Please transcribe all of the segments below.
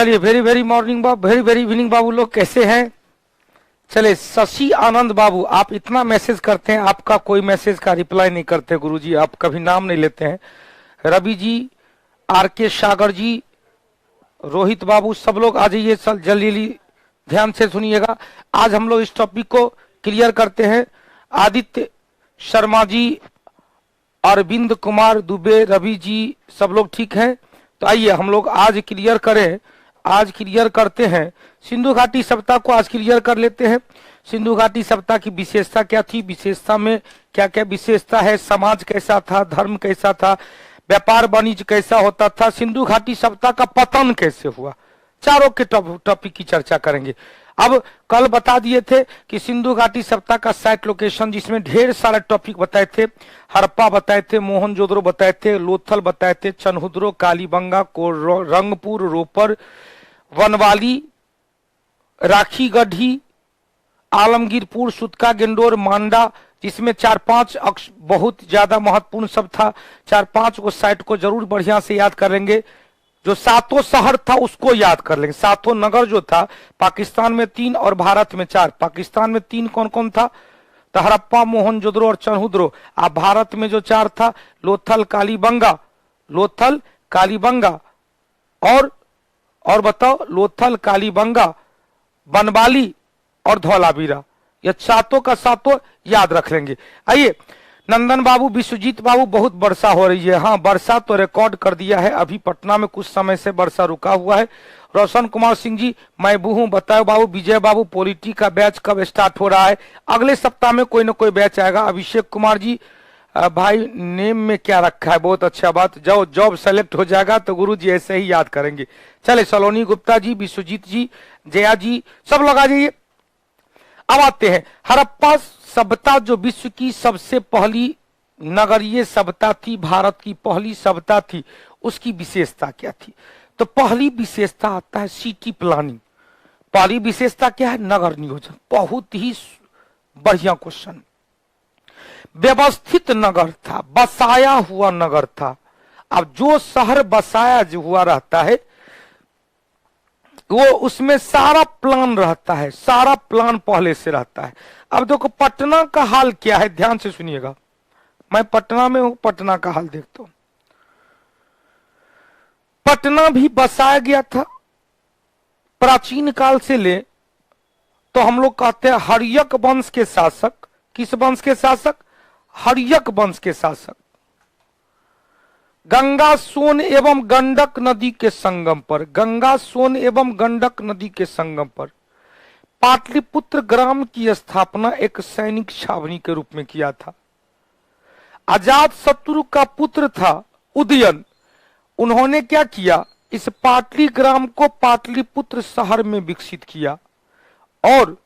चलिए, very very morning बाबू, very very evening बाबू, लोग कैसे हैं? चले, शशि आनंद बाबू, आप इतना मैसेज करते हैं, आपका कोई मैसेज का रिप्लाई नहीं करते गुरुजी, आप कभी नाम नहीं लेते हैं। रवि जी, आर के सागर जी, रोहित बाबू, सब लोग आ जाइए, जल्दी ध्यान से सुनिएगा। आज हम लोग इस टॉपिक को क्लियर करते हैं। आदित्य शर्मा जी, अरविंद कुमार दुबे, रवि जी, सब लोग ठीक हैं? तो आइए हम लोग आज क्लियर करें। आज क्लियर करते हैं सिंधु घाटी सभ्यता को, आज क्लियर कर लेते हैं। सिंधु घाटी सभ्यता की विशेषता क्या थी, विशेषता में क्या क्या विशेषता है, समाज कैसा था, धर्म कैसा था, व्यापार वाणिज्य कैसा होता था, सिंधु घाटी सभ्यता का पतन कैसे हुआ, चारों के टॉपिक की चर्चा करेंगे। अब कल बता दिए थे कि सिंधु घाटी सभ्यता का साइट लोकेशन, जिसमें ढेर सारे टॉपिक बताए थे। हड़प्पा बताए थे, मोहनजोदड़ो बताए थे, लोथल बताए थे, चनहुद्रो, कालीबंगा, रंगपुर, रोपर, वनवाली, राखी गढ़ी, आलमगीरपुर, सुतका, गेंडोर, मांडा, जिसमें 4-5 बहुत ज्यादा महत्वपूर्ण सब था। 4-5 को साइट को जरूर बढ़िया से याद करेंगे। जो 7 शहर था उसको याद कर लेंगे। 7 नगर जो था, पाकिस्तान में 3 और भारत में 4। पाकिस्तान में 3 कौन कौन था? तो हड़प्पा, मोहनजोदड़ो और चनहुद्रो। अब भारत में जो 4 था, लोथल, कालीबंगा, लोथल, कालीबंगा और बताओ, लोथल, कालीबंगा, बनवाली और धौलावीरा। ये 7 का 7 याद रख लेंगे। आइए, नंदन बाबू, विश्वजीत बाबू, बहुत वर्षा हो रही है। हाँ, वर्षा तो रिकॉर्ड कर दिया है, अभी पटना में कुछ समय से वर्षा रुका हुआ है। रोशन कुमार सिंह जी, मैं हूँ, बताओ बाबू। विजय बाबू, पॉलिटी का बैच कब स्टार्ट हो रहा है? अगले सप्ताह में कोई ना कोई बैच आएगा। अभिषेक कुमार जी, भाई नेम में क्या रखा है, बहुत अच्छा बात। जॉब सेलेक्ट हो जाएगा तो गुरु जी ऐसे ही याद करेंगे। चले, सलोनी गुप्ता जी, विश्वजीत जी, जया जी, सब लोग आ जाइए। अब आते हैं हड़प्पा सभ्यता, जो विश्व की सबसे पहली नगरीय सभ्यता थी, भारत की पहली सभ्यता थी, उसकी विशेषता क्या थी? तो पहली विशेषता आता है सिटी प्लानिंग। पहली विशेषता क्या है? नगर नियोजन। बहुत ही बढ़िया क्वेश्चन। व्यवस्थित नगर था, बसाया हुआ नगर था। अब जो शहर बसाया जो हुआ रहता है, वो उसमें सारा प्लान रहता है, सारा प्लान पहले से रहता है। अब देखो पटना का हाल क्या है, ध्यान से सुनिएगा। मैं पटना में हूं, पटना का हाल देखता हूं। पटना भी बसाया गया था प्राचीन काल से ले, तो हम लोग कहते हैं हर्यक वंश के शासक। किस वंश के शासक? हर्यक वंश के शासक। गंगा, सोन एवं गंडक नदी के संगम पर, गंगा, सोन एवं गंडक नदी के संगम पर पाटलिपुत्र ग्राम की स्थापना एक सैनिक छावनी के रूप में किया था। अजात शत्रु का पुत्र था उदयन, उन्होंने क्या किया? इस पाटली ग्राम को पाटलिपुत्र शहर में विकसित किया और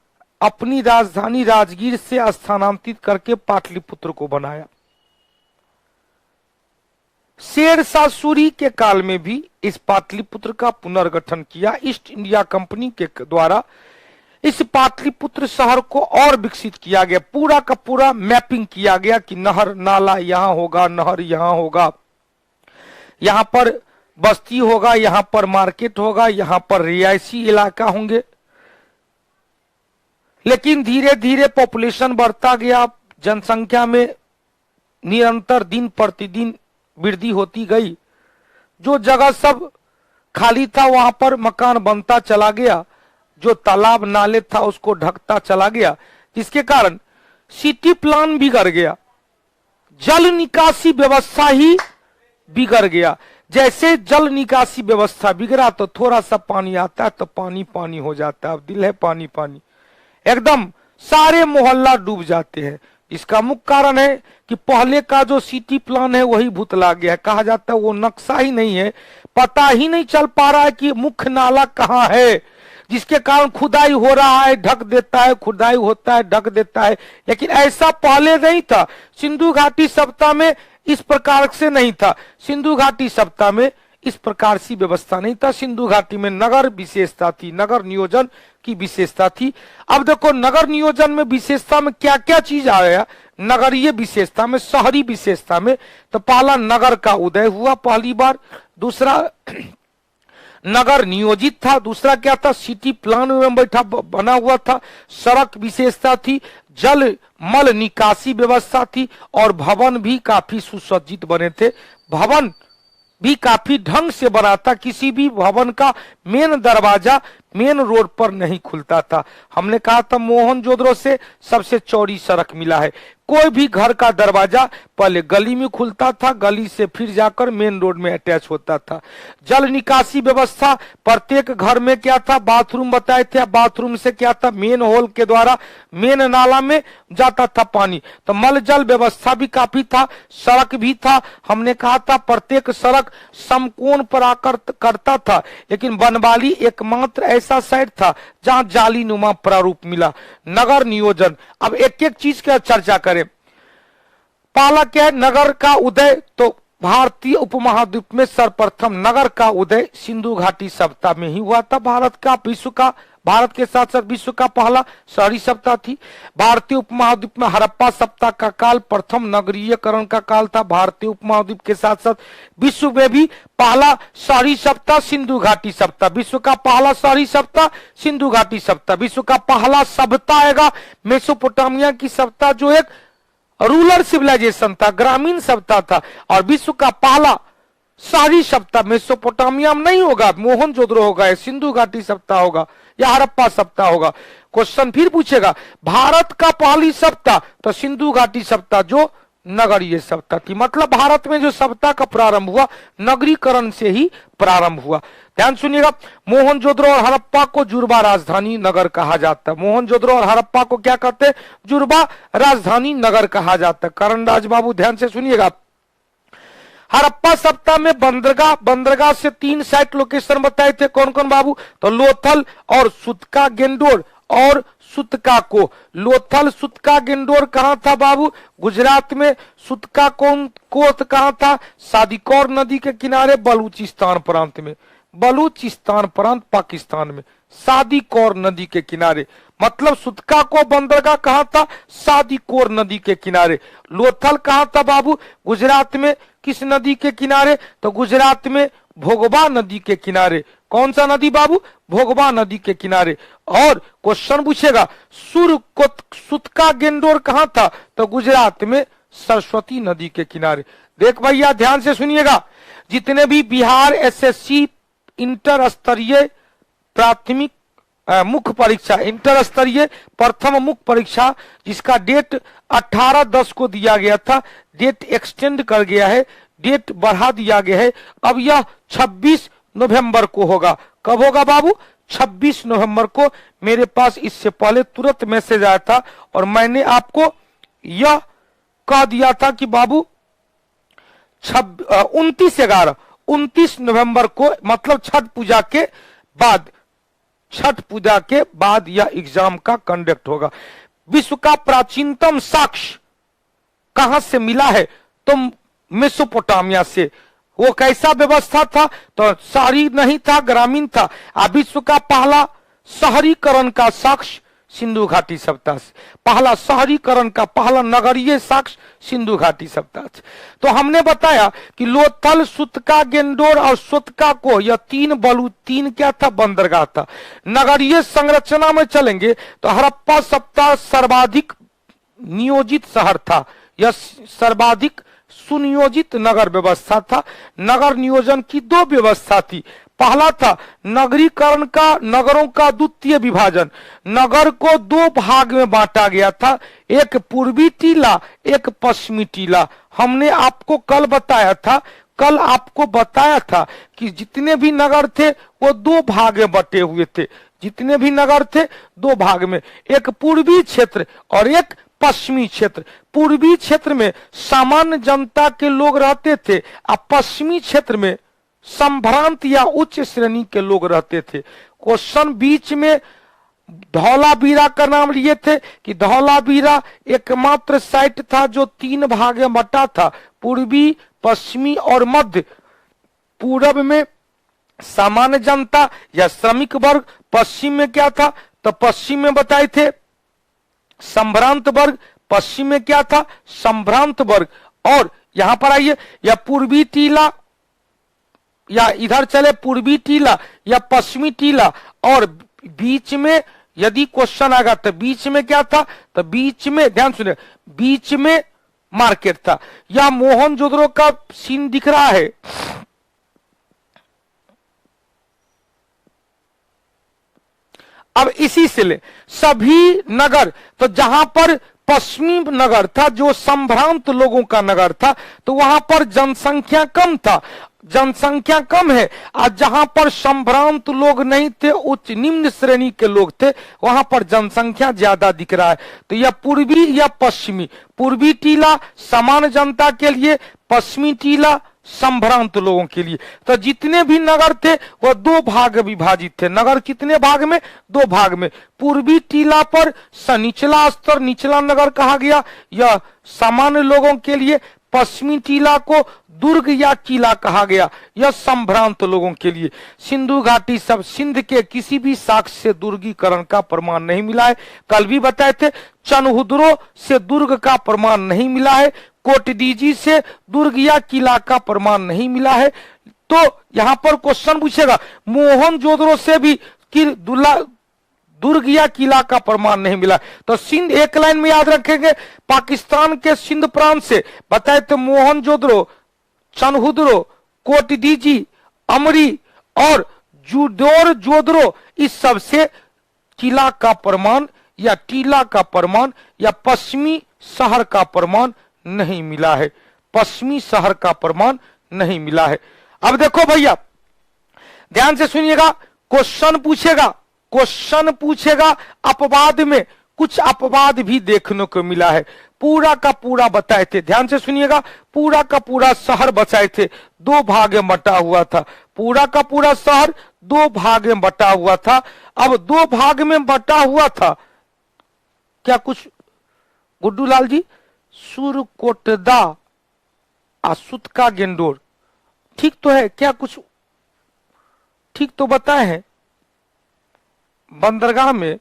अपनी राजधानी राजगीर से स्थानांतरित करके पाटलिपुत्र को बनाया। शेरशाह सूरी के काल में भी इस पाटलिपुत्र का पुनर्गठन किया। ईस्ट इंडिया कंपनी के द्वारा इस पाटलिपुत्र शहर को और विकसित किया गया। पूरा का पूरा मैपिंग किया गया कि नहर नाला यहां होगा, नहर यहां होगा, यहां पर बस्ती होगा, यहां पर मार्केट होगा, यहां पर रिहायशी इलाका होंगे। लेकिन धीरे धीरे पॉपुलेशन बढ़ता गया, जनसंख्या में निरंतर दिन प्रतिदिन वृद्धि होती गई। जो जगह सब खाली था वहां पर मकान बनता चला गया, जो तालाब नाले था उसको ढकता चला गया, जिसके कारण सिटी प्लान बिगड़ गया, जल निकासी व्यवस्था ही बिगड़ गया। जैसे जल निकासी व्यवस्था बिगड़ा तो थोड़ा सा पानी आता है तो पानी पानी हो जाता है। अब दिल है पानी पानी, एकदम सारे मोहल्ला डूब जाते हैं। इसका मुख्य कारण है कि पहले का जो सिटी प्लान है वही भुतला गया है। कहा जाता है वो नक्शा ही नहीं है, पता ही नहीं चल पा रहा है कि मुख्य नाला कहाँ है, जिसके कारण खुदाई हो रहा है, ढक देता है, खुदाई होता है, ढक देता है। लेकिन ऐसा पहले नहीं था। सिंधु घाटी सभ्यता में इस प्रकार से नहीं था। सिंधु घाटी सभ्यता में इस प्रकार की व्यवस्था नहीं था। सिंधु घाटी में नगर विशेषता थी, नगर नियोजन की विशेषता थी। अब देखो नगर नियोजन में विशेषता में क्या क्या चीज आया। नगरीय विशेषता में, शहरी विशेषता में, तो पहला नगर का उदय हुआ पहली बार। दूसरा, नगर नियोजित था। दूसरा क्या था, सिटी प्लान में बैठा बना हुआ था। सड़क विशेषता थी, जल मल निकासी व्यवस्था थी और भवन भी काफी सुसज्जित बने थे। भवन भी काफी ढंग से बना था। किसी भी भवन का मेन दरवाजा मेन रोड पर नहीं खुलता था। हमने कहा था मोहनजोदड़ो से सबसे चौड़ी सड़क मिला है। कोई भी घर का दरवाजा पहले गली में खुलता था, गली से फिर जाकर मेन रोड में अटैच होता था। जल निकासी व्यवस्था, प्रत्येक घर में क्या था, बाथरूम बताए थे। बाथरूम से क्या था, मेन होल के द्वारा मेन नाला में जाता था पानी। तो मल जल व्यवस्था भी काफी था। सड़क भी था। हमने कहा था प्रत्येक सड़क समकोण पर आकर करता था, लेकिन बनवाली एकमात्र ऐसा साइड था जहां जाली नुमा प्रारूप मिला। नगर नियोजन, अब एक एक चीज की चर्चा करें। पहला क्या है, नगर का उदय। तो भारतीय उपमहाद्वीप में सर्वप्रथम नगर का उदय सिंधु घाटी सभ्यता में ही हुआ था। भारत के साथ साथ विश्व का पहला शहरी सभ्यता थी। भारतीय उपमहाद्वीप में हड़प्पा सभ्यता का काल प्रथम नगरीयकरण का काल था। भारतीय उपमहाद्वीप के साथ साथ विश्व में भी पहला शहरी सभ्यता सिंधु घाटी सभ्यता। विश्व का पहला शहरी सभ्यता सिंधु घाटी सभ्यता। विश्व का पहला सभ्यता आएगा मेसोपोटामिया की सभ्यता, जो एक रूरल सिविलाइजेशन था, ग्रामीण सभ्यता था। और विश्व का पहला शहरी सभ्यता मेसोपोटामिया में नहीं होगा, मोहनजोदड़ो होगा, सिंधु घाटी सभ्यता होगा या हड़प्पा सभ्यता होगा। क्वेश्चन फिर पूछेगा, भारत का पहली सभ्यता, तो सिंधु घाटी सभ्यता जो नगरीय सभ्यता थी। मतलब भारत में जो सभ्यता का प्रारंभ हुआ नगरीकरण से ही प्रारंभ हुआ। ध्यान सुनिएगा, मोहनजोदड़ो और हड़प्पा को जुड़वा राजधानी नगर कहा जाता है। मोहनजोदड़ो और हड़प्पा को क्या कहते हैं, जुड़वा राजधानी नगर कहा जाता है। करणराज बाबू ध्यान से सुनिएगा। हड़प्पा सभ्यता में बंदरगाह से 3 साइट लोकेशन बताए थे। कौन कौन बाबू, तो लोथल और सुतका गेंडोर और सुतका को। लोथल सुतका गेंडोर कहां था बाबू, गुजरात में। सुतका कोत कहां था, सादिकौर नदी के किनारे बलूचिस्तान प्रांत में। बलूचिस्तान प्रांत पाकिस्तान में, सादिकौर नदी के किनारे। मतलब सुतका को बंदरगाह कहां था, सादिकौर नदी के किनारे। लोथल कहां था बाबू, गुजरात में। किस नदी के किनारे, तो गुजरात में भोगबा नदी के किनारे। कौन सा नदी बाबू, भोगबा नदी के किनारे। और क्वेश्चन पूछेगा सुतका गेंडोर कहां था, तो गुजरात में सरस्वती नदी के किनारे। देख भैया ध्यान से सुनिएगा, जितने भी बिहार एसएससी इंटर स्तरीय प्राथमिक मुख्य परीक्षा, इंटर स्तरीय प्रथम मुख्य परीक्षा, जिसका डेट 18/10 को दिया गया था, डेट एक्सटेंड कर गया है, डेट बढ़ा दिया गया है। अब यह 26 नवंबर को होगा। कब होगा बाबू, 26 नवंबर को। मेरे पास इससे पहले तुरंत मैसेज आया था और मैंने आपको यह कह दिया था कि बाबू 29 नवंबर को, मतलब छठ पूजा के बाद यह एग्जाम का कंडक्ट होगा। विश्व का प्राचीनतम साक्ष्य कहां से मिला है, तो मेसोपोटामिया से। वो कैसा व्यवस्था था, तो शहरी नहीं था, ग्रामीण था। विश्व का पहला शहरीकरण का साक्ष्य सिंधु घाटी सभ्यता से। पहला शहरीकरण का पहला नगरीय साक्ष्य सिंधु घाटी सभ्यता से। तो हमने बताया कि लोथल, सुतका गेंडोर और सुतका को, यह 3 क्या था, बंदरगाह था। नगरीय संरचना में चलेंगे तो हड़प्पा सभ्यता सर्वाधिक नियोजित शहर था। यह सर्वाधिक सुनियोजित नगर व्यवस्था था। नगर नियोजन की 2 व्यवस्था थी। पहला था नगरीकरण का, नगरों का द्वितीय विभाजन। नगर को 2 भाग में बांटा गया था, एक पूर्वी टीला, एक पश्चिमी टीला। हमने आपको कल बताया था कि जितने भी नगर थे वो 2 भाग में बटे हुए थे। जितने भी नगर थे 2 भाग में, एक पूर्वी क्षेत्र और एक पश्चिमी क्षेत्र। पूर्वी क्षेत्र में सामान्य जनता के लोग रहते थे, और पश्चिमी क्षेत्र में संभ्रांत या उच्च श्रेणी के लोग रहते थे। क्वेश्चन बीच में धौलावीरा का नाम लिए थे कि धौलावीरा एकमात्र साइट था जो 3 भाग में बटा था, पूर्वी, पश्चिमी और मध्य। पूरब में सामान्य जनता या श्रमिक वर्ग, पश्चिम में क्या था, तो पश्चिम में बताए थे संभ्रांत वर्ग। पश्चिम में क्या था, संभ्रांत वर्ग। और यहां पर आइए, यह पूर्वी टीला या इधर चले पूर्वी टीला या पश्चिमी टीला, और बीच में यदि क्वेश्चन आएगा तो बीच में क्या था, तो बीच में ध्यान सुनिए, बीच में मार्केट था। या मोहनजोदड़ो का सीन दिख रहा है, अब इसी से ले सभी नगर, तो जहां पर पश्चिमी नगर था जो संभ्रांत लोगों का नगर था, तो वहां पर जनसंख्या कम था, जनसंख्या कम है। और जहां पर संभ्रांत लोग नहीं थे, उच्च निम्न श्रेणी के लोग थे, वहां पर जनसंख्या ज्यादा दिख रहा है। तो यह पूर्वी या पश्चिमी, पूर्वी टीला सामान्य जनता के लिए, पश्चिमी टीला संभ्रांत लोगों के लिए। तो जितने भी नगर थे वह दो भाग विभाजित थे। नगर कितने भाग में, दो भाग में। पूर्वी टीला पर निचला स्तर, निचला नगर कहा गया, यह सामान्य लोगों के लिए। पश्चिमी टीला को दुर्ग या किला कहा गया, यह संभ्रांत लोगों के लिए। सिंधु घाटी सब सिंध के किसी भी साक्ष्य से दुर्गीकरण का प्रमाण नहीं मिला है। कल भी बताए थे, चनहुद्रो से दुर्ग का प्रमाण नहीं मिला है, कोटदीजी से दुर्ग या किला का प्रमाण नहीं मिला है। तो यहां पर क्वेश्चन पूछेगा, मोहनजोदड़ो से भी दुर्ग या किला का प्रमाण नहीं मिला। तो सिंध एक लाइन में याद रखेंगे, पाकिस्तान के सिंध प्रांत से बताए तो मोहनजोदड़ो, चनहुद्रो, कोटदीजी, अमरी और जोदड़ो, इस सब से किला का प्रमाण या टीला का प्रमाण या पश्चिमी शहर का प्रमाण नहीं मिला है, पश्चिमी शहर का प्रमाण नहीं मिला है। अब देखो भैया ध्यान से सुनिएगा, क्वेश्चन पूछेगा अपवाद में, कुछ अपवाद भी देखने को मिला है। पूरा का पूरा बताए थे, ध्यान से सुनिएगा, पूरा का पूरा शहर बचाए थे, दो भाग में बटा हुआ था। पूरा का पूरा शहर दो भाग में बटा हुआ था। अब दो भाग में बटा हुआ था, क्या कुछ गुड्डू लाल जी, सुरकोटदा आसुत का गेंडोर, ठीक तो है क्या, कुछ ठीक तो बताए हैं। बंदरगाह में,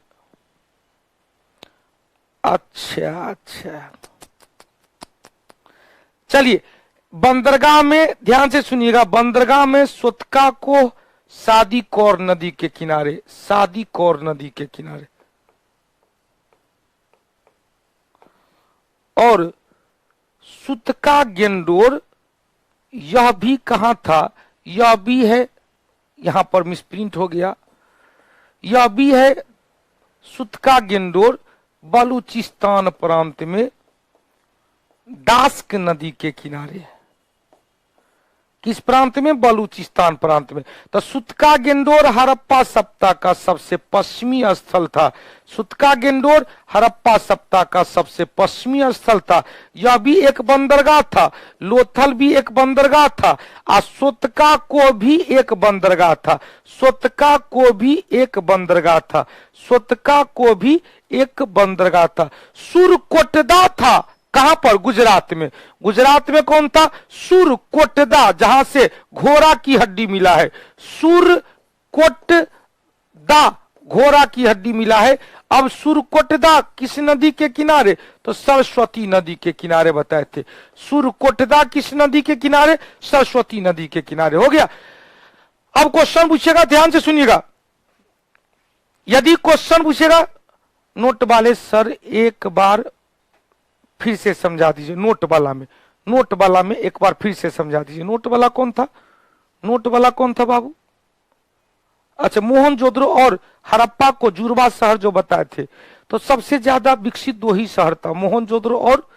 अच्छा, चलिए बंदरगाह में ध्यान से सुनिएगा, बंदरगाह में सुतका को सादी कौर नदी के किनारे, सादी कौर नदी के किनारे, और सुतका गेंडोर यह भी कहां था, यह भी है, यहां पर मिसप्रिंट हो गया, यह भी है सुतका गेंडोर बलूचिस्तान प्रांत में दास्क नदी के किनारे है। किस प्रांत में, बलूचिस्तान प्रांत में। तो सुतका गेंडोर हड़प्पा सप्ताह का सबसे पश्चिमी स्थल था, सुतका गेंडोर हड़प्पा सप्ताह का सबसे पश्चिमी स्थल था। यह भी एक बंदरगाह था, लोथल भी एक बंदरगाह था, और सुतका को भी एक बंदरगाह था, सुतका को भी एक बंदरगाह था, सुतका को भी एक बंदरगाह था। सुरकोटदा था, कहां पर, गुजरात में। गुजरात में कौन था, सुरकोटदा, जहां से घोड़ा की हड्डी मिला है, सुरकोटदा घोड़ा की हड्डी मिला है। अब सुरकोटदा किस नदी के किनारे, तो सरस्वती नदी के किनारे बताए थे। सुरकोटदा किस नदी के किनारे, सरस्वती नदी के किनारे, हो गया। अब क्वेश्चन पूछेगा, ध्यान से सुनिएगा, यदि क्वेश्चन पूछेगा, नोट वाले सर एक बार फिर से समझा दीजिए, नोट वाला में एक बार फिर से समझा दीजिए। नोट वाला कौन था, नोट वाला कौन था बाबू, अच्छा मोहनजोदड़ो और हड़प्पा को जुड़वा शहर जो बताए थे, तो सबसे ज्यादा विकसित दो ही शहर था, मोहनजोदड़ो और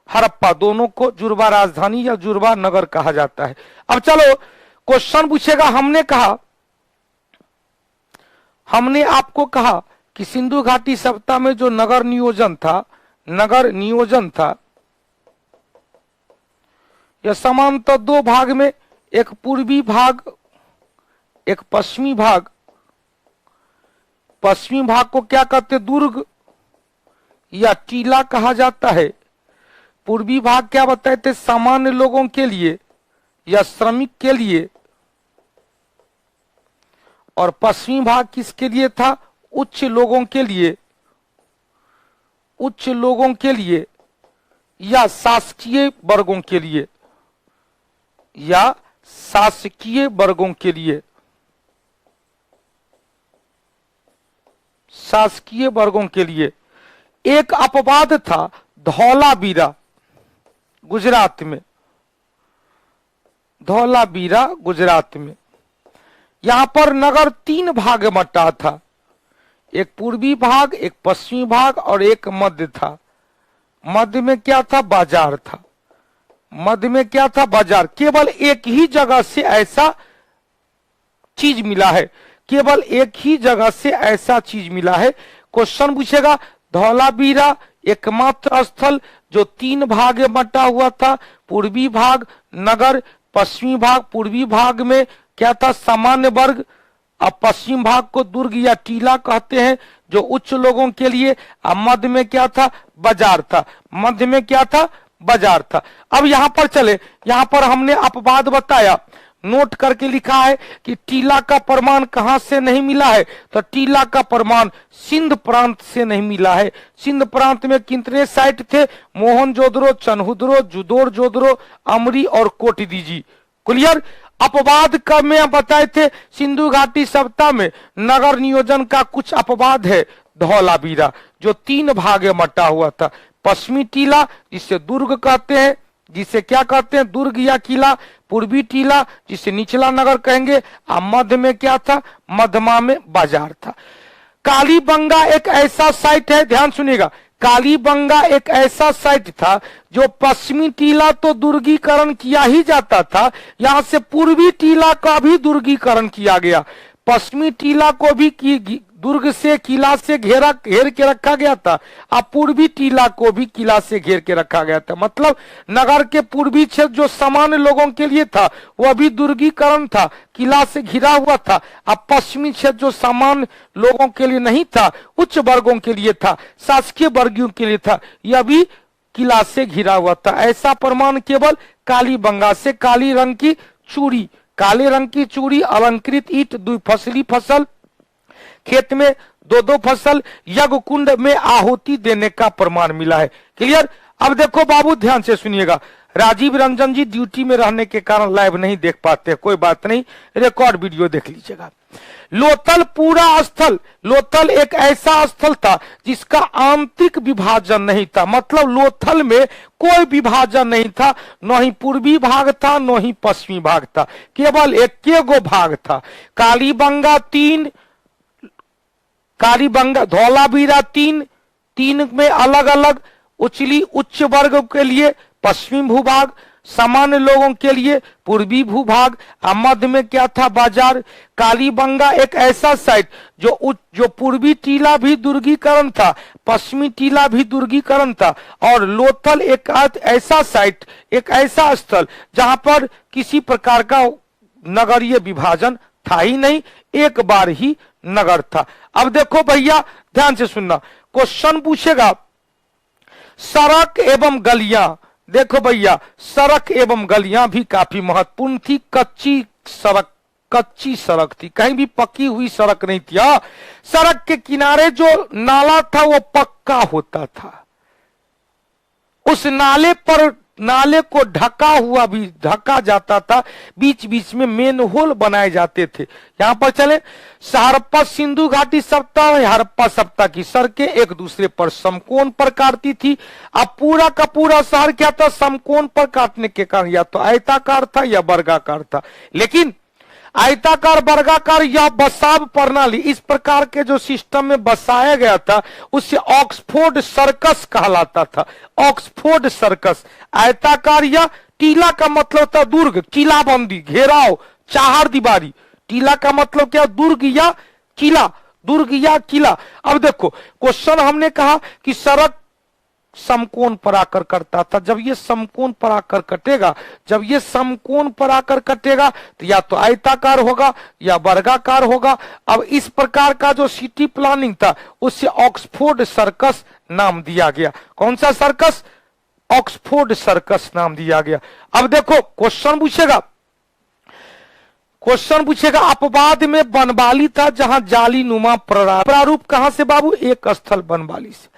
हड़प्पा, दोनों को जुड़वा राजधानी या जुड़वा नगर कहा जाता है। अब चलो क्वेश्चन पूछेगा, हमने आपको कहा कि सिंधु घाटी सभ्यता में जो नगर नियोजन था, यह समांतर दो भाग में, एक पूर्वी भाग, एक पश्चिमी भाग। पश्चिमी भाग को क्या कहते, दुर्ग या टीला कहा जाता है। पूर्वी भाग क्या बताए थे, सामान्य लोगों के लिए या श्रमिक के लिए, और पश्चिमी भाग किसके लिए था, उच्च लोगों के लिए, उच्च लोगों के लिए या शासकीय वर्गों के लिए, या शासकीय वर्गों के लिए, शासकीय वर्गों के लिए एक अपवाद था धौलावीरा गुजरात में, धौलावीरा गुजरात में। यहां पर नगर 3 भाग में बटा था, एक पूर्वी भाग, एक पश्चिमी भाग और एक मध्य था। मध्य में क्या था? बाजार था। मध्य में क्या था? बाजार। केवल एक ही जगह से ऐसा चीज मिला है, केवल एक ही जगह से ऐसा चीज मिला है। क्वेश्चन पूछेगा धौलावीरा एकमात्र स्थल जो 3 भाग में बटा हुआ था, पूर्वी भाग नगर, पश्चिमी भाग। पूर्वी भाग में क्या था? सामान्य वर्ग। अब पश्चिम भाग को दुर्ग या टीला कहते हैं जो उच्च लोगों के लिए। अब मध्य में क्या था? बाजार था। मध्य में क्या था? बाजार था। अब यहां पर चले, यहां पर हमने अपवाद बताया, नोट करके लिखा है कि टीला का प्रमाण कहां से नहीं मिला है, तो टीला का प्रमाण सिंध प्रांत से नहीं मिला है। सिंध प्रांत में कितने साइट थे? मोहनजोदड़ो, चनहुदरो, जुदोर जोदड़ो, अमरी और कोटदीजी। क्लियर? अपवाद का में बताए थे सिंधु घाटी सभ्यता में नगर नियोजन का कुछ अपवाद है। धौलावीरा जो 3 भाग में बटा हुआ था, पश्चिमी टीला जिसे दुर्ग कहते हैं, जिसे क्या कहते हैं? दुर्ग या किला। पूर्वी टीला जिसे निचला नगर कहेंगे। और मध्य में क्या था? मध्यमा में बाजार था। कालीबंगा एक ऐसा साइट है, ध्यान सुनिएगा, कालीबंगा एक ऐसा साइट था जो पश्चिमी टीला तो दुर्गीकरण किया ही जाता था, यहां से पूर्वी टीला का भी दुर्गीकरण किया गया। पश्चिमी टीला को भी दुर्ग से, किला से घेर के रखा गया था। अब पूर्वी टीला को भी किला से घेर के रखा गया था। मतलब नगर के पूर्वी क्षेत्र जो सामान्य लोगों के लिए था वह भी दुर्गीकरण था, किला से घिरा हुआ था। अब पश्चिमी क्षेत्र जो सामान्य लोगों के लिए नहीं था, उच्च वर्गों के लिए था, शासकीय वर्गों के लिए था, यह भी किला से घिरा हुआ था। ऐसा प्रमाण केवल कालीबंगा से। काली रंग की चूड़ी, काले रंग की चूड़ी, अलंकृत ईंट, 2 फसली फसल, खेत में 2-2 फसल, यज्ञ कुंड में आहुति देने का प्रमाण मिला है। क्लियर? अब देखो बाबू ध्यान से सुनिएगा, राजीव रंजन जी ड्यूटी में रहने के कारण लाइव नहीं देख पाते, कोई बात नहीं, रिकॉर्ड वीडियो देख लीजिएगा। लोथल पूरा स्थल, लोथल एक ऐसा स्थल था जिसका आंतरिक विभाजन नहीं था। मतलब लोथल में कोई विभाजन नहीं था, न ही पूर्वी भाग था न ही पश्चिमी भाग था, केवल एक गो भाग था। कालीबंगा 3, कालीबंगा धौलावीरा 3 में अलग अलग उच्च वर्ग के लिए पश्चिमी भूभाग, सामान्य लोगों के लिए पूर्वी भूभाग। मध्य में क्या था? बाजार। कालीबंगा एक ऐसा साइट जो पूर्वी टीला भी दुर्गीकरण था, पश्चिमी टीला भी दुर्गीकरण था। और लोथल एक ऐसा साइट, एक ऐसा स्थल जहां पर किसी प्रकार का नगरीय विभाजन था ही नहीं, एक बार ही नगर था। अब देखो भैया ध्यान से सुनना, क्वेश्चन पूछेगा सड़क एवं गलियां। देखो भैया सड़क एवं गलियां भी काफी महत्वपूर्ण थी। कच्ची सड़क थी, कहीं भी पक्की हुई सड़क नहीं थी। सड़क के किनारे जो नाला था वो पक्का होता था। उस नाले को ढका जाता था, बीच बीच में मेन होल बनाए जाते थे। यहां पर चले, हड़प्पा सिंधु घाटी सभ्यता, हड़प्पा सभ्यता की सड़कें एक दूसरे पर समकोण पर काटती थी। अब पूरा का पूरा शहर क्या था? समकोण पर काटने के कारण या तो आयताकार था या वर्गाकार था। लेकिन आयताकार, वर्गाकार या बसाव प्रणाली, इस प्रकार के जो सिस्टम में बसाया गया था उससे ऑक्सफोर्ड सर्कस कहलाता था। Oxford circus. आयताकार या टीला का मतलब था दुर्ग, किलाबंदी, घेराव, चार दीवारी। टीला का मतलब क्या? दुर्ग या किला, दुर्ग या किला। अब देखो क्वेश्चन हमने कहा कि सड़क समकोण पर आकर कटता था। जब ये समकोण पर आकर कटेगा, जब ये समकोण पर आकर कटेगा तो या तो आयताकार होगा या वर्गाकार होगा। अब इस प्रकार का जो सिटी प्लानिंग था उससे ऑक्सफोर्ड सर्कस नाम दिया गया। कौन सा सर्कस? ऑक्सफोर्ड सर्कस नाम दिया गया। अब देखो क्वेश्चन पूछेगा अपवाद में बनवाली था जहां जाली नुमा प्रारूप। कहां से बाबू? एक स्थल बनवाली से।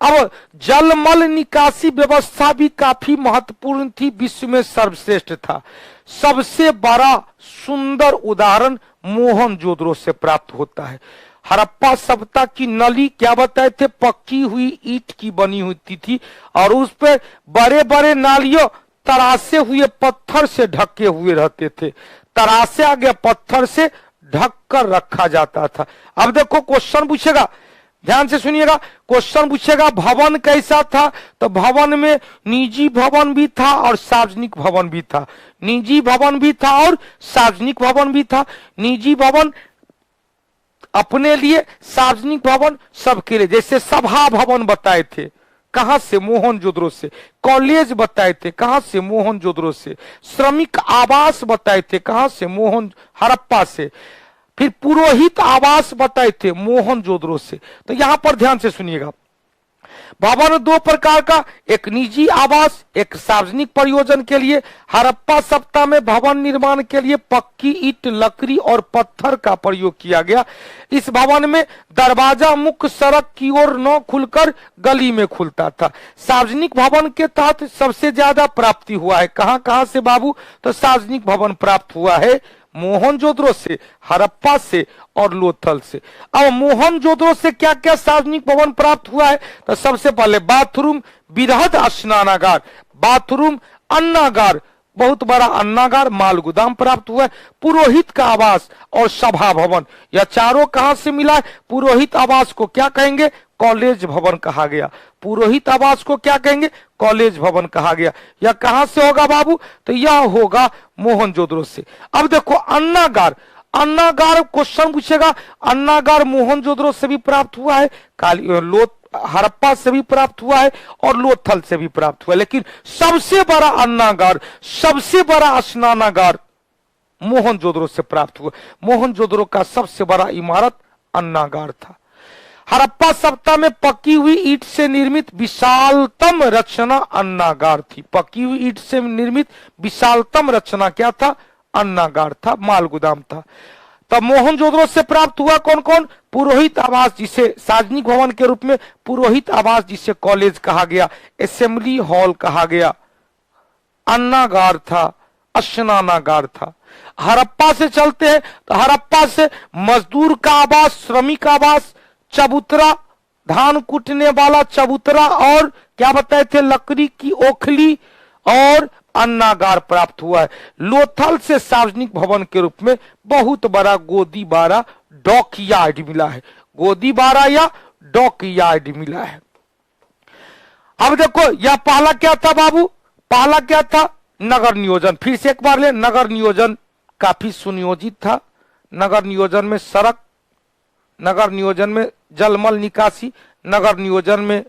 अब जलमल निकासी व्यवस्था भी काफी महत्वपूर्ण थी, विश्व में सर्वश्रेष्ठ था। सबसे बड़ा सुंदर उदाहरण मोहनजोदड़ो से प्राप्त होता है। हड़प्पा सभ्यता की नली क्या बताए थे, पक्की हुई ईंट की बनी होती थी और उस पर बड़े बड़े नालियों तरासे हुए पत्थर से ढके हुए रहते थे। तरासे आगे पत्थर से ढक कर रखा जाता था। अब देखो क्वेश्चन पूछेगा, ध्यान से सुनिएगा, क्वेश्चन पूछेगा भवन कैसा था, तो भवन में निजी भवन भी था और सार्वजनिक भवन भी था। निजी भवन भी था और सार्वजनिक भवन भी था। निजी भवन अपने लिए, सार्वजनिक भवन सबके लिए। जैसे सभा भवन बताए थे, कहां से, मोहनजोदड़ो से। कॉलेज बताए थे, कहां से, मोहनजोदड़ो से। श्रमिक आवास बताए थे, कहां से, हड़प्पा से। फिर पुरोहित आवास बताए थे, मोहनजोदड़ो से। तो यहां पर ध्यान से सुनिएगा, भवन दो प्रकार का, एक निजी आवास, एक सार्वजनिक प्रयोजन के लिए। हड़प्पा सभ्यता में भवन निर्माण के लिए पक्की ईंट, लकड़ी और पत्थर का प्रयोग किया गया। इस भवन में दरवाजा मुख्य सड़क की ओर न खुलकर गली में खुलता था। सार्वजनिक भवन के तहत सबसे ज्यादा प्राप्ति हुआ है, कहां कहां से बाबू, तो सार्वजनिक भवन प्राप्त हुआ है मोहनजोदड़ो से, हड़प्पा से और लोथल से। अब मोहनजोदड़ो से क्या क्या सार्वजनिक भवन प्राप्त हुआ है, तो सबसे पहले बाथरूम, बृहद स्नानागार, बाथरूम, अन्नागार, बहुत बड़ा अन्नागार, माल गोदाम प्राप्त हुआ है। पुरोहित का आवास और सभा भवन, यह चारों कहां से मिला है। पुरोहित आवास को क्या कहेंगे, कॉलेज भवन कहा गया। पुरोहित आवास को क्या कहेंगे, कॉलेज भवन कहा गया। यह कहां से होगा बाबू, तो यह होगा मोहनजोदड़ो से। अब देखो अन्नागार, अन्नागार क्वेश्चन पूछेगा, अन्नागार मोहनजोदड़ो से भी प्राप्त हुआ है, हड़प्पा से भी प्राप्त हुआ है और लोथल से भी प्राप्त हुआ है। लेकिन सबसे बड़ा अन्नागार, सबसे बड़ा स्नानागार मोहनजोदड़ो से प्राप्त हुआ। मोहनजोदड़ो का सबसे बड़ा इमारत अन्नागार था। हड़प्पा सभ्यता में पकी हुई ईंट से निर्मित विशालतम रचना अन्नागार थी। पकी हुई ईंट से निर्मित विशालतम रचना क्या था, अन्नागार था, माल गोदाम था। तब मोहनजोदड़ो से प्राप्त हुआ कौन कौन, पुरोहित आवास जिसे सार्वजनिक भवन के रूप में, पुरोहित आवास जिसे कॉलेज कहा गया, असेंबली हॉल कहा गया, अन्नागार था, स्नानागार था। हड़प्पा से चलते हैं तो हड़प्पा से मजदूर का आवास, श्रमिक आवास, चबूतरा, धान कूटने वाला चबूतरा और क्या बताए थे, लकड़ी की ओखली और अन्नागार प्राप्त हुआ है। लोथल से सार्वजनिक भवन के रूप में बहुत बड़ा गोदीबारा डॉकयार्ड मिला है। गोदीबारा या डॉकयार्ड मिला है। अब देखो यह पहला क्या था बाबू, पहला क्या था, नगर नियोजन। फिर से एक बार ले, नगर नियोजन काफी सुनियोजित था। नगर नियोजन में सड़क, नगर नियोजन में जलमल निकासी, नगर नियोजन में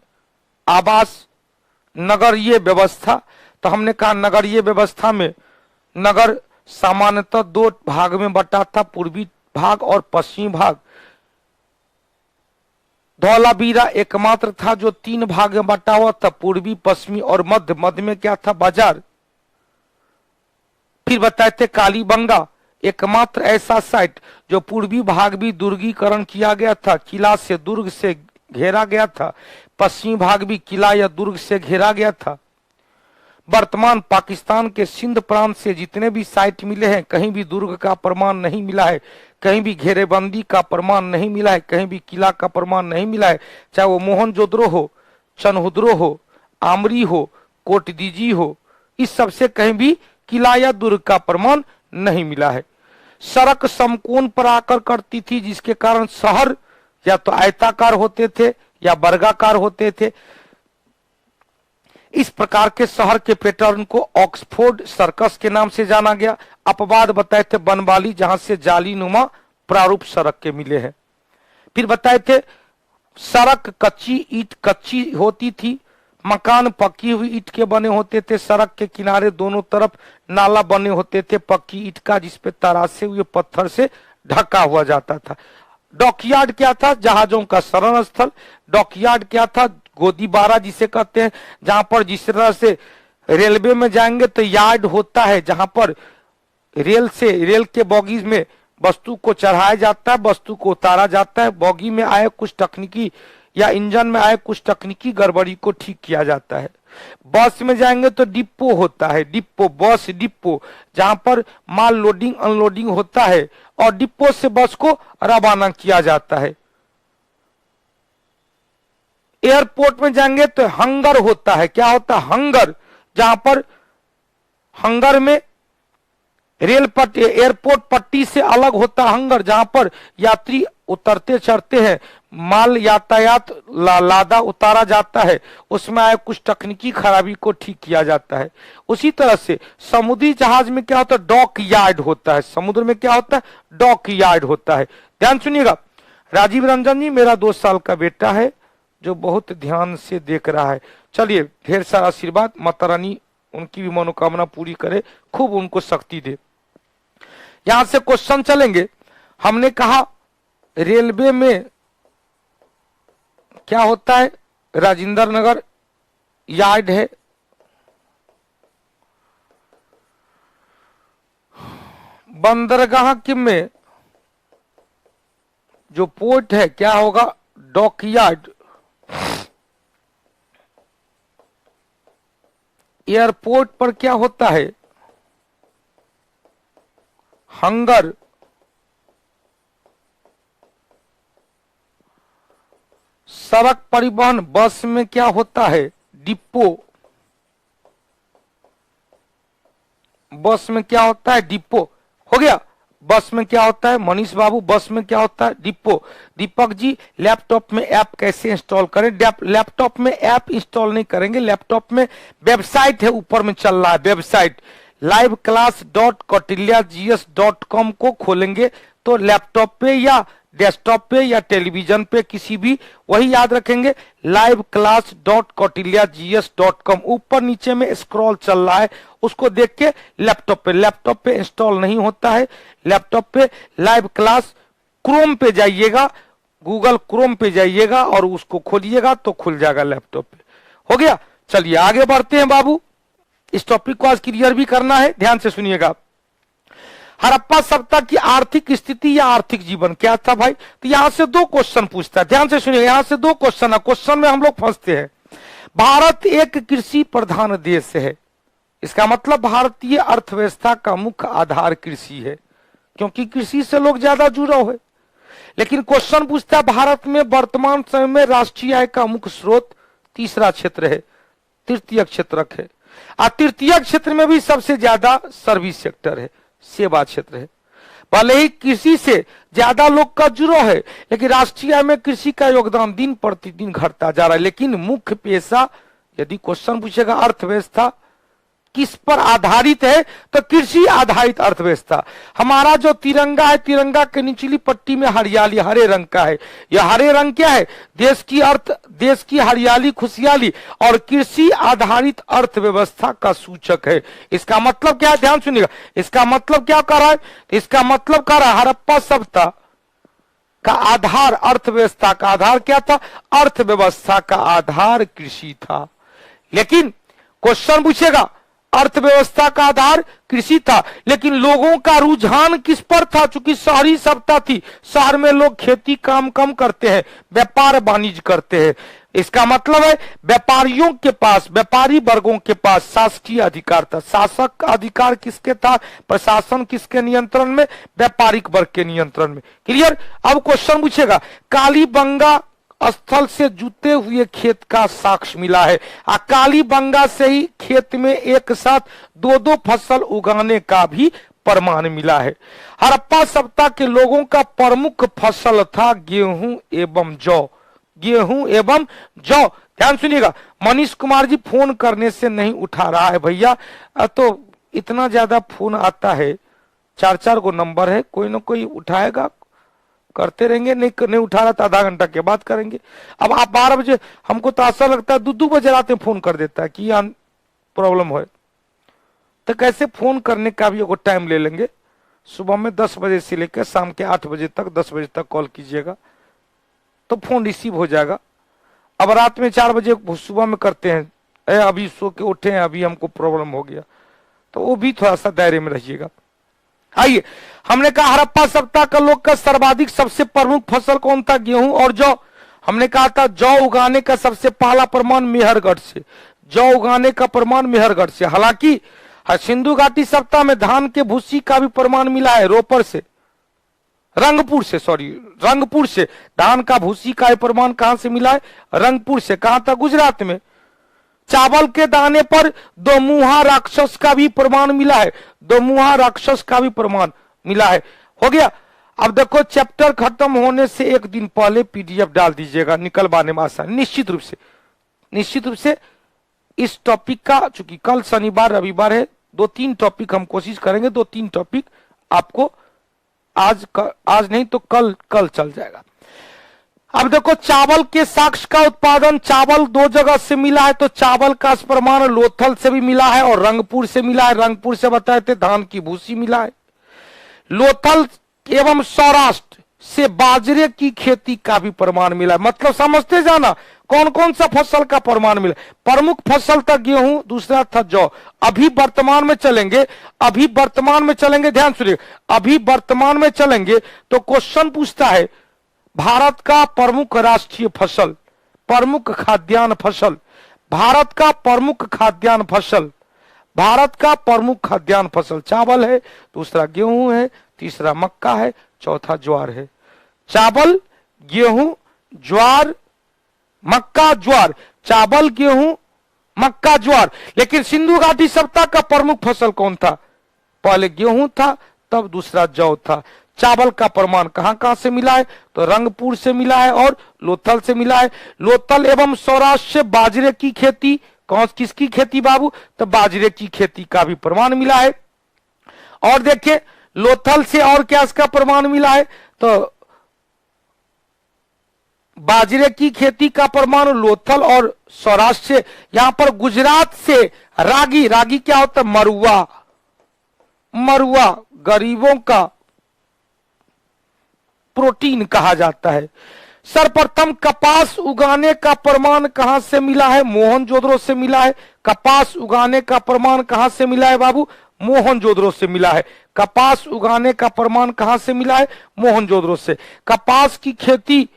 आवास, नगरीय व्यवस्था। तो हमने कहा नगरीय व्यवस्था में नगर सामान्यतः दो भाग में बटा था, पूर्वी भाग और पश्चिमी भाग। धौलावीरा एकमात्र था जो 3 भाग में बटा हुआ था, पूर्वी, पश्चिमी और मध्य। मध्य में क्या था, बाजार। फिर बताए थे कालीबंगा एकमात्र ऐसा साइट जो पूर्वी भाग भी दुर्गीकरण किया गया था, किला से, दुर्ग से घेरा गया था। पश्चिमी भाग भी किला या दुर्ग से घेरा गया था। वर्तमान पाकिस्तान के सिंध प्रांत से जितने भी साइट मिले हैं, कहीं भी दुर्ग का प्रमाण नहीं मिला है, कहीं भी घेरेबंदी का प्रमाण नहीं मिला है, कहीं भी किला का प्रमाण नहीं मिला है। चाहे वो मोहनजोदड़ो हो, चनहुद्रो हो, आमरी हो, कोटदीजी हो, इस सबसे कहीं भी किला या दुर्ग का प्रमाण नहीं मिला है। सड़क समकोण पर आकर करती थी, जिसके कारण शहर या तो आयताकार होते थे या वर्गाकार होते थे। इस प्रकार के शहर के पैटर्न को ऑक्सफोर्ड सर्कस के नाम से जाना गया। अपवाद बताए थे बनवाली, जहां से जालीनुमा प्रारूप सड़क के मिले हैं। फिर बताए थे सड़क कच्ची ईंट कच्ची होती थी, मकान पक्की हुई ईंट के बने होते थे, सड़क के किनारे दोनों तरफ नाला बने होते थे पक्की ईंट का, जिसपे तरासे हुए पत्थर से ढका हुआ जाता था। डॉकयार्ड क्या था, जहाजों का शरण स्थल। डॉकयार्ड क्या था, गोदीबारा जिसे कहते हैं, जहां पर जिस तरह से रेलवे में जाएंगे तो यार्ड होता है, जहां पर रेल के बॉगीज में वस्तु को चढ़ाया जाता है, वस्तु को उतारा जाता है। बॉगी में आए कुछ तकनीकी या इंजन में आए कुछ तकनीकी गड़बड़ी को ठीक किया जाता है। बस में जाएंगे तो डिपो होता है, डिपो, बस डिपो, जहां पर माल लोडिंग अनलोडिंग होता है और डिपो से बस को रवाना किया जाता है। एयरपोर्ट में जाएंगे तो हंगर होता है, क्या होता है? हंगर, जहां पर हंगर में रेल पट्टी, एयरपोर्ट पट्टी से अलग होता है हंगर, जहां पर यात्री उतरते चढ़ते हैं, माल यातायात लादा उतारा जाता है, उसमें आए कुछ तकनीकी खराबी को ठीक किया जाता है। उसी तरह से समुद्री जहाज में क्या होता है? डॉक यार्ड होता है। समुद्र में क्या होता है? डॉक यार्ड होता है। ध्यान सुनिएगा। राजीव रंजन जी मेरा 2 साल का बेटा है जो बहुत ध्यान से देख रहा है। चलिए ढेर सारा आशीर्वाद, माता रानी उनकी भी मनोकामना पूरी करे, खूब उनको शक्ति दे। यहां से क्वेश्चन चलेंगे। हमने कहा रेलवे में क्या होता है? राजेंद्र नगर यार्ड है, बंदरगाह के में जो पोर्ट है क्या होगा? Dock yard. एयरपोर्ट पर क्या होता है? हंगर। सड़क परिवहन बस में क्या होता है? डिपो। बस में क्या होता है? डिपो। हो गया। बस में क्या होता है? मनीष बाबू बस में क्या होता है? डिपो। दीपक जी लैपटॉप में ऐप कैसे इंस्टॉल करें? लैपटॉप में ऐप इंस्टॉल नहीं करेंगे, लैपटॉप में वेबसाइट है, ऊपर में चल रहा है वेबसाइट liveclass.kautilyags.com को खोलेंगे तो लैपटॉप पे या डेस्कटॉप पे या टेलीविजन पे किसी भी, वही याद रखेंगे liveclass.kautilyags.com, ऊपर नीचे में स्क्रॉल चल रहा है, उसको देख के लैपटॉप पे इंस्टॉल नहीं होता है। लैपटॉप पे लाइव क्लास क्रोम पे जाइएगा, गूगल क्रोम पे जाइएगा और उसको खोलिएगा तो खुल जाएगा लैपटॉप पे। हो गया। चलिए आगे बढ़ते हैं बाबू, इस टॉपिक को आज क्लियर भी करना है, ध्यान से सुनिएगा। हड़प्पा सभ्यता की आर्थिक स्थिति या आर्थिक जीवन क्या था भाई? तो यहां से 2 क्वेश्चन पूछता है, ध्यान से सुनिए। यहां से 2 क्वेश्चन है, क्वेश्चन में हम लोग फंसते हैं। भारत एक कृषि प्रधान देश है, इसका मतलब भारतीय अर्थव्यवस्था का मुख्य आधार कृषि है, क्योंकि कृषि से लोग ज्यादा जुड़ा हुए। लेकिन क्वेश्चन पूछता है भारत में वर्तमान समय में राष्ट्रीय आय का मुख्य स्रोत तीसरा क्षेत्र है, तृतीय क्षेत्र है। और तृतीय क्षेत्र में भी सबसे ज्यादा सर्विस सेक्टर है, सेवा क्षेत्र है। भले ही कृषि से ज्यादा लोग का जुड़ो है, लेकिन राष्ट्रीय आय में कृषि का योगदान दिन प्रतिदिन घटता जा रहा है। लेकिन मुख्य पेशा, यदि क्वेश्चन पूछेगा अर्थव्यवस्था किस पर आधारित है, तो कृषि आधारित अर्थव्यवस्था। हमारा जो तिरंगा है, तिरंगा के निचली पट्टी में हरियाली हरे रंग का है। यह हरे रंग क्या है? देश की हरियाली खुशहाली और कृषि आधारित अर्थव्यवस्था का सूचक है। इसका मतलब क्या है? ध्यान सुनिएगा। इसका मतलब क्या कर रहा है? इसका मतलब कर रहा है हड़प्पा सभ्यता का आधार, अर्थव्यवस्था का आधार क्या था? अर्थव्यवस्था का आधार कृषि था। लेकिन क्वेश्चन पूछेगा अर्थव्यवस्था का आधार कृषि था, लेकिन लोगों का रुझान किस पर था? चूंकि शहरी सभ्यता थी, शहर में लोग खेती काम कम करते हैं, व्यापार वाणिज्य करते हैं। इसका मतलब है व्यापारियों के पास, व्यापारी वर्गों के पास शासकीय अधिकार था। शासक अधिकार किसके था? प्रशासन किसके नियंत्रण में? व्यापारिक वर्ग के नियंत्रण में। क्लियर? अब क्वेश्चन पूछेगा कालीबंगा स्थल से जुते हुए खेत का साक्ष्य मिला है। कालीबंगा से ही खेत में एक साथ 2-2 फसल उगाने का भी प्रमाण मिला है। हड़प्पा सभ्यता के लोगों का प्रमुख फसल था गेहूं एवं जौ। गेहूं एवं जौ। ध्यान सुनिएगा। मनीष कुमार जी फोन करने से नहीं उठा रहा है भैया, तो इतना ज्यादा फोन आता है, 4-4 गो नंबर है, कोई ना कोई उठाएगा, करते रहेंगे। नहीं उठा रहा तो आधा घंटा के बाद करेंगे। अब आप 12 बजे, हमको तो ऐसा लगता है 2-2 बजे रात में फोन कर देता है कि यहाँ प्रॉब्लम हो, तो कैसे फोन करने का भी एगो टाइम ले लेंगे। सुबह में 10 बजे से लेकर शाम के 8 बजे तक, 10 बजे तक कॉल कीजिएगा तो फोन रिसीव हो जाएगा। अब रात में 4 बजे सुबह में करते हैं, अभी सो के उठे हैं, अभी हमको प्रॉब्लम हो गया, तो वो भी थोड़ा सा दायरे में रहिएगा। आइए, हमने कहा हड़प्पा सभ्यता का लोग का सर्वाधिक सबसे प्रमुख फसल कौन था? गेहूं और जौ। हमने कहा था जौ उगाने का सबसे पहला प्रमाण मेहरगढ़ से, जौ उगाने का प्रमाण मेहरगढ़ से। हालांकि सिंधु घाटी सप्ताह में धान के भूसी का भी प्रमाण मिला है रोपर से, रंगपुर से धान का भूसी का प्रमाण कहां से मिला है? रंगपुर से। कहां था? गुजरात में। चावल के दाने पर दोमुहा राक्षस का भी प्रमाण मिला है, दोमुहा राक्षस का भी प्रमाण मिला है। हो गया। अब देखो चैप्टर खत्म होने से एक दिन पहले पीडीएफ डाल दीजिएगा, निकलवाने में आसान। निश्चित रूप से इस टॉपिक का, चूंकि कल शनिवार रविवार है, 2-3 टॉपिक हम कोशिश करेंगे, 2-3 टॉपिक आपको आज नहीं तो कल चल जाएगा। अब देखो चावल के साक्ष्य का उत्पादन चावल 2 जगह से मिला है, तो चावल का प्रमाण लोथल से भी मिला है और रंगपुर से मिला है। रंगपुर से बताए थे धान की भूसी मिला है। लोथल एवं सौराष्ट्र से बाजरे की खेती का भी प्रमाण मिला है। मतलब समझते जाना कौन कौन सा फसल का प्रमाण मिला। प्रमुख फसल था गेहूं, दूसरा था जौ। अभी वर्तमान में चलेंगे, ध्यान सुनिए, अभी वर्तमान में चलेंगे तो क्वेश्चन पूछता है भारत का प्रमुख राष्ट्रीय फसल, प्रमुख खाद्यान्न फसल, भारत का प्रमुख खाद्यान्न फसल चावल है, दूसरा गेहूं है, तीसरा मक्का है, चौथा ज्वार है। चावल, गेहूं, ज्वार, मक्का, ज्वार, चावल, गेहूं, मक्का, ज्वार। लेकिन सिंधु घाटी सप्ताह का प्रमुख फसल कौन था? पहले गेहूं था, तब दूसरा जौ था। चावल का प्रमाण कहां कहां से मिला है? तो रंगपुर से मिला है और लोथल से मिला है। लोथल एवं सौराष्ट्र से बाजरे की खेती, किसकी खेती बाबू? तो बाजरे की खेती का भी प्रमाण मिला है। और देखिए लोथल से और क्या इसका प्रमाण मिला है? तो बाजरे की खेती का प्रमाण लोथल और सौराष्ट्र से। यहां पर गुजरात से रागी क्या होता है? मरुआ गरीबों का प्रोटीन कहा जाता है। सर्वप्रथम कपास उगाने का प्रमाण कहां से मिला है? मोहनजोदड़ो से मिला है। कपास उगाने का प्रमाण कहां से मिला है बाबू? मोहनजोदड़ो से मिला है। कपास उगाने का प्रमाण कहां से मिला है? मोहनजोदड़ो से। कपास की खेती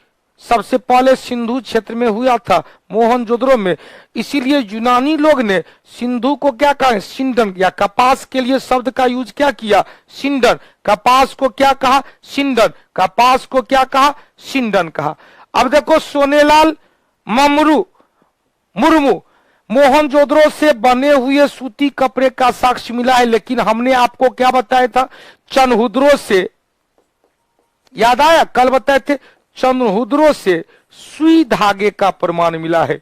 सबसे पहले सिंधु क्षेत्र में हुआ था, मोहनजोदड़ो में। इसीलिए यूनानी लोग ने सिंधु को क्या कहा? सिंडन, या कपास के लिए शब्द का यूज क्या किया? सिंडन। कपास को क्या कहा? सिंडन। कपास को क्या कहा? सिंडन कहा। अब देखो सोनेलाल मुर्मू मोहनजोदड़ो से बने हुए सूती कपड़े का साक्ष्य मिला है। लेकिन हमने आपको क्या बताया था? चनहुद्रो से, याद आया? कल बताए थे चनहुद्रो से सुई धागे का प्रमाण मिला है,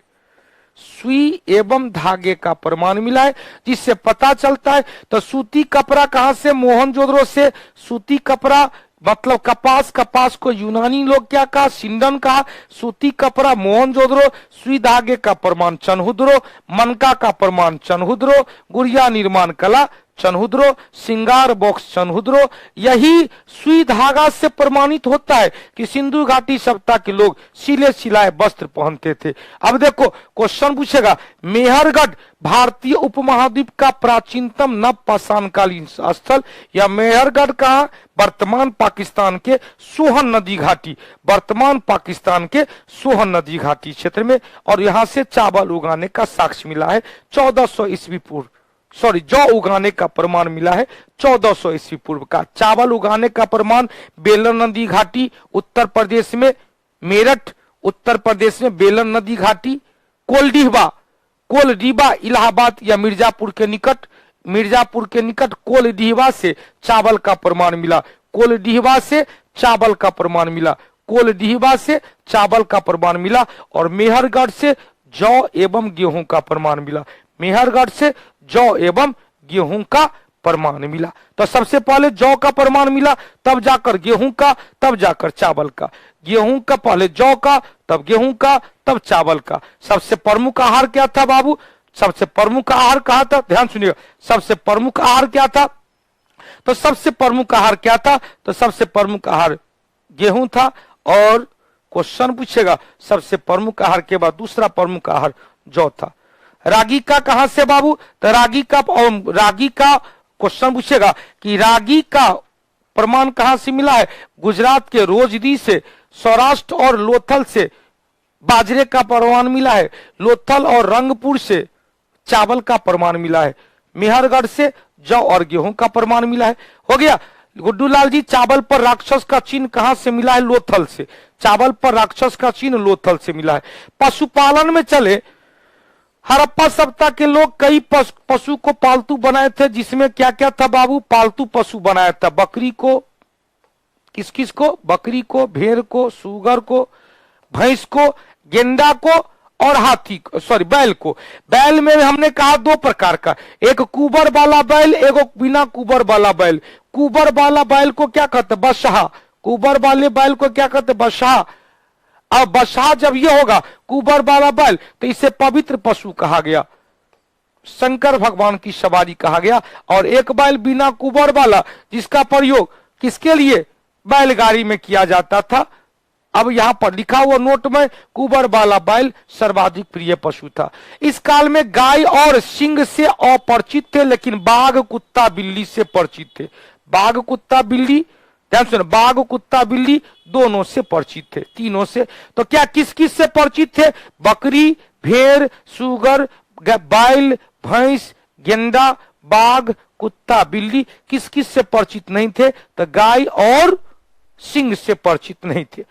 सुई एवं धागे का प्रमाण मिला है, जिससे पता चलता है। तो सूती कपड़ा कहां से? मोहनजोदड़ो से। सूती कपड़ा मतलब कपास को यूनानी लोग क्या कहा? सिंडन कहा। सूती कपड़ा मोहनजोदड़ो, सुई धागे का प्रमाण चनहुद्रो, मनका का प्रमाण चनहुद्रो, गुड़िया निर्माण कला चनहुद्रो, श्रृंगार बॉक्स चनहुद्रो। यही सुई धागा से प्रमाणित होता है कि सिंधु घाटी सप्ताह के लोग सिले सिलाए वस्त्र पहनते थे। अब देखो क्वेश्चन पूछेगा, मेहरगढ़ भारतीय उपमहाद्वीप का प्राचीनतम नवपाषाणकालीन स्थल, या मेहरगढ़ कहा? वर्तमान पाकिस्तान के सोहन नदी घाटी, वर्तमान पाकिस्तान के सोहन नदी घाटी क्षेत्र में। और यहां से चावल उगाने का साक्ष्य मिला है 1400 ईस्वी पूर्व, जौ उगाने का प्रमाण मिला है 1400 ईस्वी पूर्व का। चावल उगाने का प्रमाण बेलन नदी घाटी उत्तर प्रदेश में, मेरठ उत्तर प्रदेश में बेलन नदी घाटी, कोलडीबा इलाहाबाद या मिर्जापुर के निकट कोलडीबा से चावल का प्रमाण मिला, कोलडीबा से चावल का प्रमाण मिला, कोलडीबा से चावल का प्रमाण मिला। और मेहरगढ़ से जौ एवं गेहूं का प्रमाण मिला, मेहरगढ़ से जौ एवं गेहूं का प्रमाण मिला। तो सबसे पहले जौ का प्रमाण मिला, तब जाकर गेहूं का, तब जाकर चावल का। गेहूं का पहले जौ का, तब गेहूं का, तब चावल का। सबसे प्रमुख आहार क्या था बाबू? सबसे प्रमुख आहार कहा था? ध्यान सुनिएगा, सबसे प्रमुख आहार क्या था? तो सबसे प्रमुख आहार क्या था? तो सबसे प्रमुख आहार गेहूं था। और क्वेश्चन पूछेगा सबसे प्रमुख आहार के बाद दूसरा प्रमुख आहार जौ था। रागी का कहां से बाबू? तो रागी का क्वेश्चन पूछेगा कि रागी का प्रमाण कहां से मिला है? गुजरात के रोजदी से, सौराष्ट्र और लोथल से बाजरे का प्रमाण मिला है। लोथल और रंगपुर से चावल का प्रमाण मिला है। मेहरगढ़ से जौ और गेहूं का प्रमाण मिला है। हो गया। गुड्डू लाल जी, चावल पर राक्षस का चिन्ह कहां से मिला है? लोथल से। चावल पर राक्षस का चिन्ह लोथल से मिला है। पशुपालन में चले, हड़प्पा सभ्यता के लोग कई पशु को पालतू बनाए थे, जिसमें क्या क्या था बाबू? पालतू पशु बनाया था। बकरी को, किस किस को? बकरी को, भेड़ को, सूगर को, भैंस को, गेंडा को और हाथी को, सॉरी बैल को। बैल में हमने कहा दो प्रकार का, एक कुबर वाला बैल, एक बिना कुबर वाला बैल। कुबर वाला बैल को क्या कहते? बसहा। कुबर वाले बैल को क्या कहते? बसहा। अब बसहा जब ये होगा कुबर वाला बैल, तो इसे पवित्र पशु कहा गया, शंकर भगवान की सवारी कहा गया। और एक बैल बिना कुबर वाला, जिसका प्रयोग किसके लिए? बैलगाड़ी में किया जाता था। अब यहां पर लिखा हुआ नोट में कुबर वाला बैल सर्वाधिक प्रिय पशु था। इस काल में गाय और सिंह से अपरिचित थे, लेकिन बाघ, कुत्ता, बिल्ली से परिचित थे। बाघ, कुत्ता, बिल्ली, ध्यान सुनो, बाघ, कुत्ता, बिल्ली दोनों से परिचित थे, तीनों से। तो क्या किस किस से परिचित थे? बकरी, भेड़, सुगर, बैल, भैंस, गेंडा, बाघ, कुत्ता, बिल्ली। किस किस से परिचित नहीं थे? तो गाय और सिंह से परिचित नहीं थे।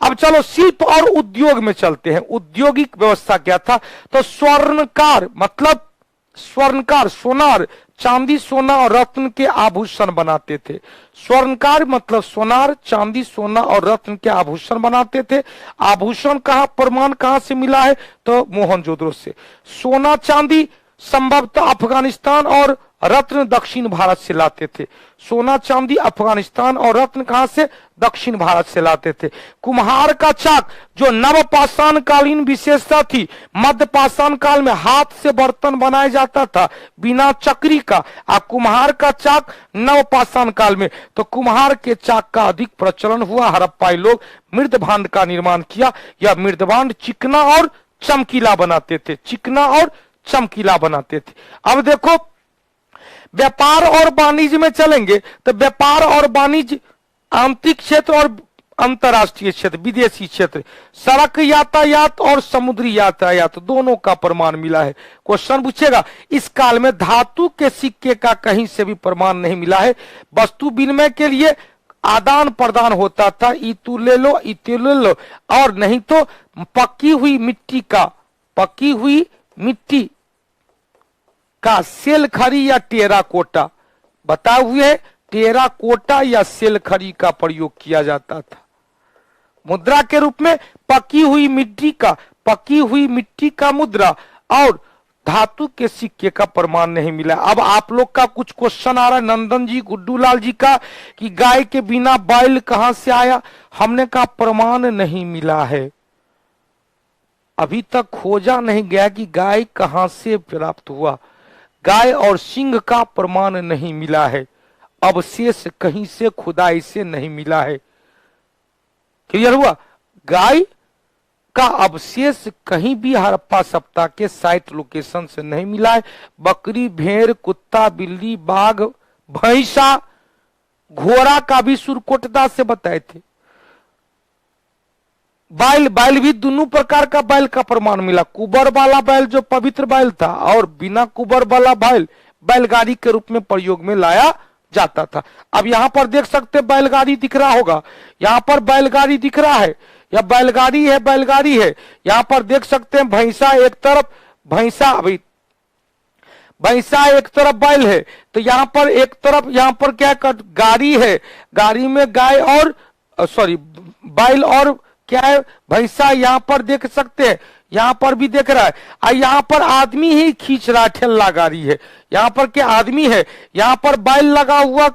अब चलो शिल्प और उद्योग में चलते हैं। औद्योगिक व्यवस्था क्या था? तो स्वर्णकार मतलब स्वर्णकार सोनार, चांदी, सोना और रत्न के आभूषण बनाते थे। स्वर्णकार मतलब सोनार, चांदी, सोना और रत्न के आभूषण बनाते थे। आभूषण कहां, प्रमाण कहां से मिला है? तो मोहनजोदड़ो से। सोना चांदी संभवतः अफगानिस्तान और रत्न दक्षिण भारत से लाते थे। सोना चांदी अफगानिस्तान और रत्न कहां से? दक्षिण भारत से लाते थे। कुम्हार का चाक जो नवपाषाण कालीन विशेषता थी, मध्य पाषाण काल में हाथ से बर्तन बनाया जाता था बिना चक्री का, और कुम्हार का चाक नवपाषाण काल में। तो कुम्हार के चाक का अधिक प्रचलन हुआ। हड़प्पाई लोग मृदभांड का निर्माण किया। यह मृदभांड चिकना और चमकीला बनाते थे, चिकना और चमकीला बनाते थे। अब देखो व्यापार और वाणिज्य में चलेंगे तो व्यापार और वाणिज्य, आंतरिक क्षेत्र और अंतरराष्ट्रीय क्षेत्र, विदेशी क्षेत्र, सड़क यातायात और समुद्री यातायात दोनों का प्रमाण मिला है। क्वेश्चन पूछेगा, इस काल में धातु के सिक्के का कहीं से भी प्रमाण नहीं मिला है। वस्तु विनिमय के लिए आदान प्रदान होता था, इतु ले लो, इतु ले लो, और नहीं तो पकी हुई मिट्टी का सेलखड़ी या टेराकोटा, बताए हुए है टेराकोटा या सेलखड़ी का प्रयोग किया जाता था। मुद्रा के रूप में पकी हुई मिट्टी का मुद्रा और धातु के सिक्के का प्रमाण नहीं मिला। अब आप लोग का कुछ क्वेश्चन आ रहा है, नंदन जी, गुड्डू लाल जी का, कि गाय के बिना बैल कहां से आया? हमने कहा प्रमाण नहीं मिला है, अभी तक खोजा नहीं गया कि गाय कहां से प्राप्त हुआ। गाय और सिंह का प्रमाण नहीं मिला है, अवशेष कहीं से खुदाई से नहीं मिला है। क्लियर हुआ? गाय का अवशेष कहीं भी हड़प्पा सभ्यता के साइट लोकेशन से नहीं मिला है। बकरी, भेड़, कुत्ता, बिल्ली, बाघ, भैंसा, घोड़ा का भी सुरकोटदा से बताए थे। बैल भी दोनों प्रकार का बैल का प्रमाण मिला। कुबर वाला बैल जो पवित्र बैल था, और बिना कुबर वाला बैल बैलगाड़ी के रूप में प्रयोग में लाया जाता था। अब यहां पर देख सकते बैलगाड़ी दिख रहा होगा, यहां पर बैलगाड़ी दिख रहा है, या बैलगाड़ी है। यहां पर देख सकते हैं भैंसा एक तरफ, भैंसा एक तरफ बैल है, तो यहां पर एक तरफ, यहां पर क्या गाड़ी है, गाड़ी में गाय और बैल और क्या है, भैंसा। यहां पर देख सकते हैं, यहां पर भी देख रहा है, और यहां पर आदमी ही खींच रहा, ठेला गाड़ी है। यहां पर क्या आदमी है, यहां पर बैल लगा हुआ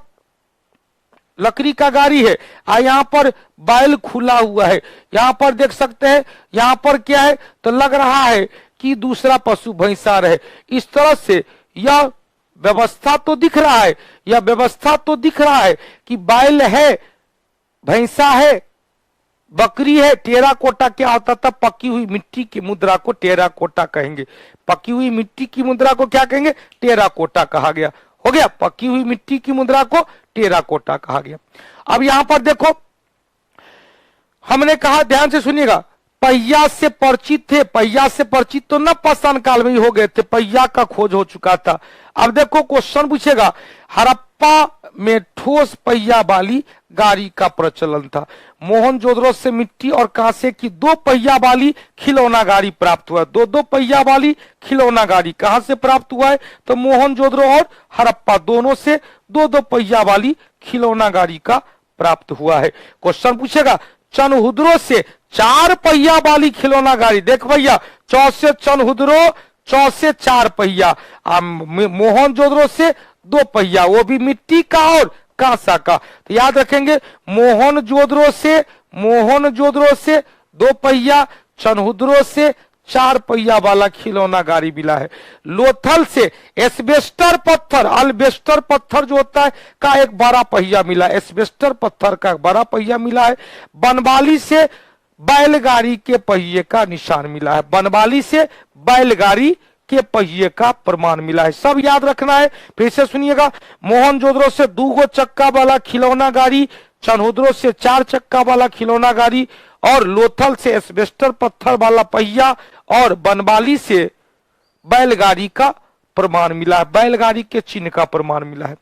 लकड़ी का गाड़ी है, और यहां पर बैल खुला हुआ है। यहां पर देख सकते हैं, यहां पर क्या है, तो लग रहा है कि दूसरा पशु भैंसा रहे। इस तरह से यह व्यवस्था तो दिख रहा है, कि बैल है, भैंसा है, बकरी है। टेराकोटा क्या होता था? पकी हुई मिट्टी की मुद्रा को टेराकोटा कहेंगे। पकी हुई मिट्टी की मुद्रा को क्या कहेंगे? टेराकोटा कहा गया। हो गया, पकी हुई मिट्टी की मुद्रा को टेराकोटा कहा गया। अब यहां पर देखो, हमने कहा, ध्यान से सुनिएगा, पहिया से परिचित थे। पहिया से परिचित तो न पाषाण काल में ही हो गए थे, पहिया का खोज हो चुका था। अब देखो क्वेश्चन पूछेगा, हड़प्पा में ठोस पहिया वाली गाड़ी का प्रचलन था। मोहनजोदड़ो से मिट्टी और कांसे की 2 पहिया वाली खिलौना गाड़ी प्राप्त हुआ। 2 पहिया वाली खिलौना गाड़ी कहां से प्राप्त हुआ है? तो मोहनजोदड़ो और हड़प्पा दोनों से 2 पहिया वाली खिलौना गाड़ी का प्राप्त हुआ है। क्वेश्चन पूछेगा, चनहुद्रो से 4 पहिया वाली खिलौना गाड़ी। देख भैया, चौ से चनहुद्रो, चौ से 4 पहिया, मोहनजोदड़ो से 2 पहिया, वो भी मिट्टी का और कांसा का। तो याद रखेंगे, मोहनजोदड़ो से 2 पहिया, चनहुद्रो से 4 पहिया वाला खिलौना गाड़ी मिला है। लोथल से एस्बेस्टर पत्थर, अल्बेस्टर पत्थर जो होता है का एक बड़ा पहिया मिला, एस्बेस्टर पत्थर का बड़ा पहिया मिला है। बनवाली से बैलगाड़ी के पहिए का निशान मिला है। बनवाली से बैलगाड़ी के पहिए का प्रमाण मिला है। सब याद रखना है, फिर से सुनिएगा। मोहनजोदड़ो से 2 चक्का वाला खिलौना गाड़ी, चनहुद्रो से 4 चक्का वाला खिलौना गाड़ी, और लोथल से एस्बेस्टर पत्थर वाला पहिया, और बनवाली से बैलगाड़ी का प्रमाण मिला है, बैलगाड़ी के चिन्ह का प्रमाण मिला है।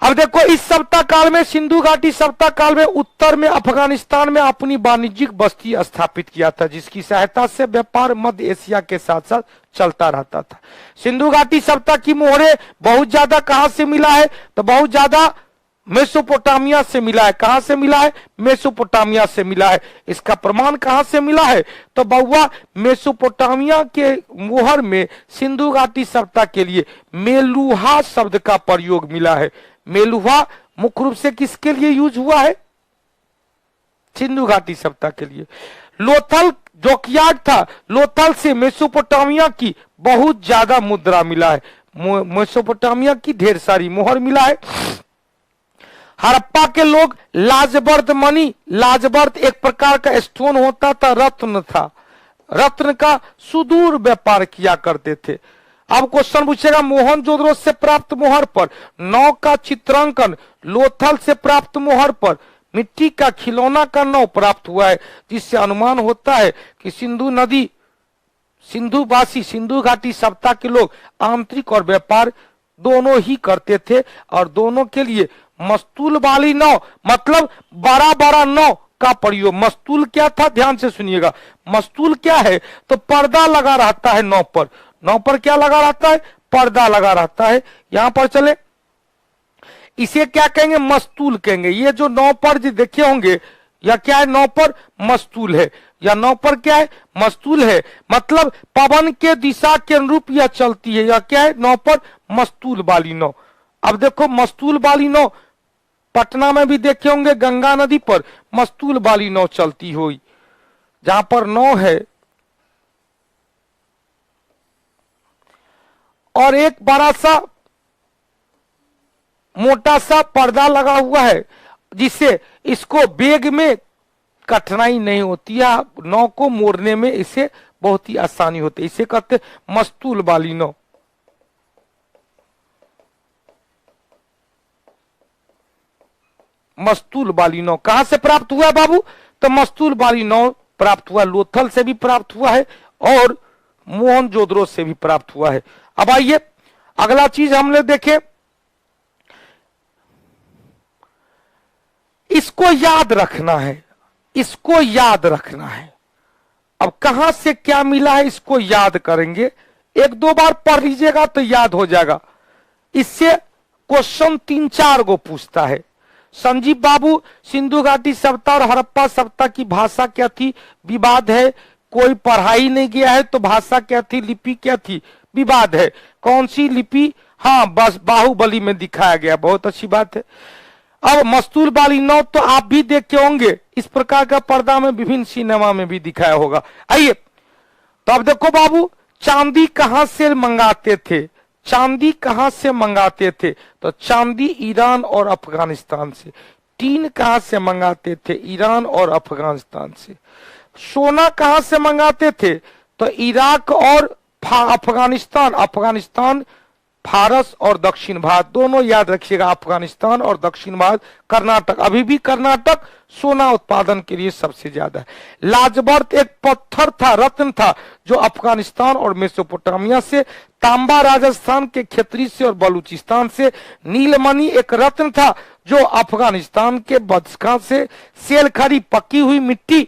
अब देखो, इस सप्ताह काल में, सिंधु घाटी सप्ताह काल में उत्तर में अफगानिस्तान में अपनी वाणिज्यिक बस्ती स्थापित किया था, जिसकी सहायता से व्यापार मध्य एशिया के साथ साथ चलता रहता था। सिंधु घाटी सप्ताह की मोहरे बहुत ज्यादा कहां से मिला है? तो बहुत ज्यादा मेसोपोटामिया से मिला है। कहां से मिला है? मेसोपोटामिया से मिला है। इसका प्रमाण कहां से मिला है? तो बउआ, मेसोपोटामिया के मोहर में सिंधु घाटी सप्ताह के लिए मेलुहा शब्द का प्रयोग मिला है। मेलुहा मुख्य रूप से किसके लिए यूज हुआ है? सिंधु घाटी सप्ताह के लिए। लोथल डॉकयार्ड था, लोथल से मेसोपोटामिया की बहुत ज्यादा मुद्रा मिला है, मेसोपोटामिया की ढेर सारी मोहर मिला है। हड़प्पा के लोग लाजबर्द मणि, लाजबर्द एक प्रकार का स्टोन होता था, रत्न था, रत्न का सुदूर व्यापार किया करते थे। अब क्वेश्चन पूछेगा, मोहनजोदड़ो से प्राप्त मोहर पर 9 का चित्रांकन, लोथल से प्राप्त मोहर पर मिट्टी का खिलौना का 9 प्राप्त हुआ है, जिससे अनुमान होता है कि सिंधु नदी, सिंधुवासी, सिंधु घाटी सप्ताह के लोग आंतरिक और व्यापार दोनों ही करते थे, और दोनों के लिए मस्तूल वाली नाव, मतलब बड़ा बड़ा नाव का प्रयोग। मस्तूल क्या था? ध्यान से सुनिएगा। मस्तूल क्या है? तो पर्दा लगा रहता है नाव पर। नाव पर क्या लगा रहता है? पर्दा लगा रहता है। यहां पर चले, इसे क्या कहेंगे? मस्तूल कहेंगे। ये जो नाव पर जो देखे होंगे, या क्या है? नाव पर मस्तूल है, या नाव पर क्या है? मस्तूल है। मतलब पवन के दिशा के अनुरूप यह चलती है, या क्या है? नाव पर मस्तूल वाली नाव। अब देखो, मस्तूल वाली नाव पटना में भी देखे होंगे, गंगा नदी पर मस्तूल वाली नाव चलती हुई। जहां पर नाव है और एक बड़ा सा मोटा सा पर्दा लगा हुआ है, जिससे इसको वेग में कठिनाई नहीं होती है, नाव को मोड़ने में इसे बहुत ही आसानी होती है। इसे कहते मस्तूल वाली नाव। मस्तूल वाली नाव कहां से प्राप्त हुआ बाबू? तो मस्तूल वाली नाव प्राप्त हुआ, लोथल से भी प्राप्त हुआ है और मोहनजोदड़ो से भी प्राप्त हुआ है। अब आइए अगला चीज हम लोग देखें, इसको याद रखना है, इसको याद रखना है। अब कहां से क्या मिला है इसको याद करेंगे, 1-2 बार पढ़ लीजिएगा तो याद हो जाएगा। इससे क्वेश्चन 3-4 गो पूछता है। संजीव बाबू, सिंधु घाटी सप्ताह और हड़प्पा सप्ताह की भाषा क्या थी? विवाद है, कोई पढ़ाई नहीं गया है तो भाषा क्या थी, लिपि क्या थी? विवाद है। कौन सी लिपि? हाँ, बस बाहुबली में दिखाया गया, बहुत अच्छी बात है। अब मस्तूल वाली नाव तो आप भी देखे होंगे, इस प्रकार का पर्दा में विभिन्न सिनेमा में भी दिखाया होगा। आइए, तो अब देखो बाबू, चांदी कहां से मंगाते थे? चांदी कहां से मंगाते थे? तो चांदी ईरान और अफगानिस्तान से। टीन कहां से मंगाते थे? ईरान और अफगानिस्तान से। सोना कहां से मंगाते थे? तो इराक और अफगानिस्तान, अफगानिस्तान फारस और दक्षिण भारत दोनों याद रखिएगा, अफगानिस्तान और दक्षिण भारत, कर्नाटक, अभी भी कर्नाटक सोना उत्पादन के लिए सबसे ज्यादा है। लाजवर्त एक पत्थर था, रत्न था, जो अफगानिस्तान और मेसोपोटामिया से, तांबा राजस्थान के खेतरी से और बलूचिस्तान से, नीलमणि एक रत्न था जो अफगानिस्तान के बदख्शां से, सेलखरी पकी हुई मिट्टी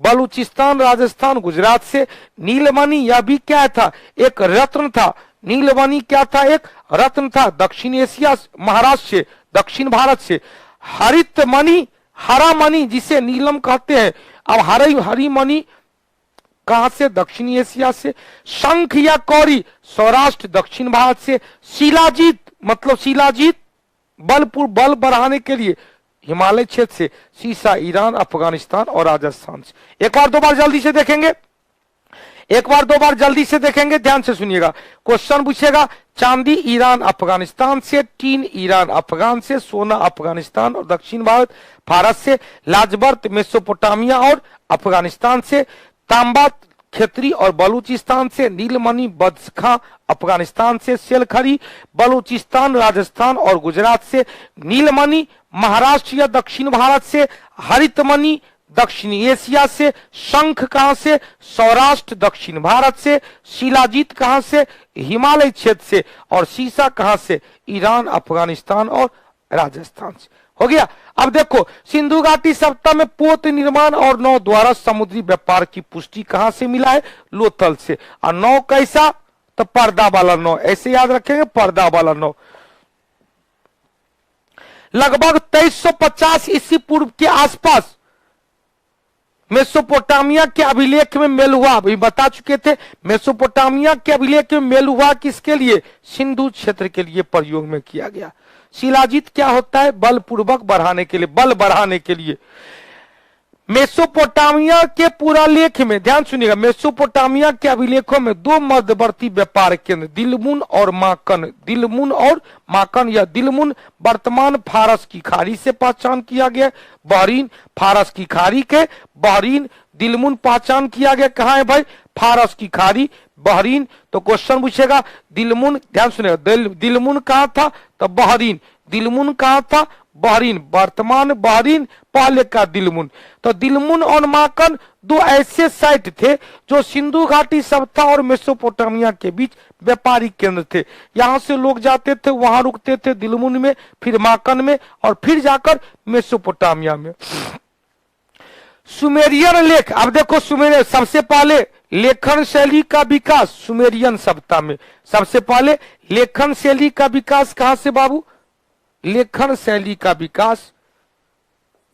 बलूचिस्तान, राजस्थान, गुजरात से, नीलमणि यह भी क्या था, एक रत्न था, नीलमणि क्या था, एक रत्न था, दक्षिण एशिया, महाराष्ट्र से, दक्षिण भारत से, हरित मणि, हरा मणि जिसे नीलम कहते हैं, अब हरी मणि कहां से, दक्षिण एशिया से, शंख या कौड़ी सौराष्ट्र दक्षिण भारत से, शिलाजीत मतलब शिलाजीत बल बढ़ाने के लिए हिमालय क्षेत्र से, सीसा ईरान, अफगानिस्तान और राजस्थान से। एक बार दो बार जल्दी से देखेंगे, एक बार दो बार जल्दी से देखेंगे, ध्यान से सुनिएगा। क्वेश्चन पूछेगा, चांदी ईरान अफगानिस्तान से, टीन ईरान अफगान से, सोना अफगानिस्तान और दक्षिण भारत से, लाजवर्त मेसोपोटामिया और अफगानिस्तान से, तांबा खेतरी और बलूचिस्तान से, नीलमणि बदख्शां अफगानिस्तान से, सेलखरी बलूचिस्तान, राजस्थान और गुजरात से, नीलमणि महाराष्ट्र या दक्षिण भारत से, हरितमणि दक्षिण एशिया से, शंख कहां से, सौराष्ट्र दक्षिण भारत से, शिलाजीत कहां से, हिमालय क्षेत्र से, और सीसा कहां से, ईरान, अफगानिस्तान और राजस्थान से। हो गया। अब देखो, सिंधु घाटी सभ्यता में पोत निर्माण और नौ द्वारा समुद्री व्यापार की पुष्टि कहां से मिला है, लोथल से। और नौ कैसा, तो पर्दा वाला नौ, ऐसे याद रखेंगे, पर्दा वाला नौ। लगभग 2350 ईस्वी पूर्व के आसपास मेसोपोटामिया के अभिलेख में मेल हुआ, अभी बता चुके थे, मेसोपोटामिया के अभिलेख में मेल हुआ किसके लिए, सिंधु क्षेत्र के लिए प्रयोग में किया गया। शिलाजीत क्या होता है, बलपूर्वक बढ़ाने के लिए, बल बढ़ाने के लिए। मेसोपोटामिया के पुरालेख में ध्यान सुनिएगा, मेसोपोटामिया के अभिलेखों में दो मध्यवर्ती व्यापार केंद्र दिलमुन और माकन, दिलमुन और माकन या दिलमुन वर्तमान फारस की खाड़ी से पहचान किया गया, बहरीन फारस की खाड़ी के, बहरीन दिलमुन पहचान किया गया, कहां है भाई, फारस की खाड़ी बहरीन। तो क्वेश्चन पूछेगा, दिलमुन, ध्यान सुनिएगा, दिलमुन कहां था, तो बहरीन, दिलमुन कहां था, बहरीन, वर्तमान बहरीन, पहले का दिलमुन। तो दिलमुन और माकन दो ऐसे साइट थे जो सिंधु घाटी सभ्यता और मेसोपोटामिया के बीच व्यापारिक केंद्र थे। यहां से लोग जाते थे, वहां रुकते थे, दिलमुन में, फिर माकन में, और फिर जाकर मेसोपोटामिया में। सुमेरियन लेख, अब देखो सुमेरियन, सबसे पहले लेखन शैली का विकास सुमेरियन सभ्यता में, सबसे पहले लेखन शैली का विकास कहां से बाबू, लेखन शैली का विकास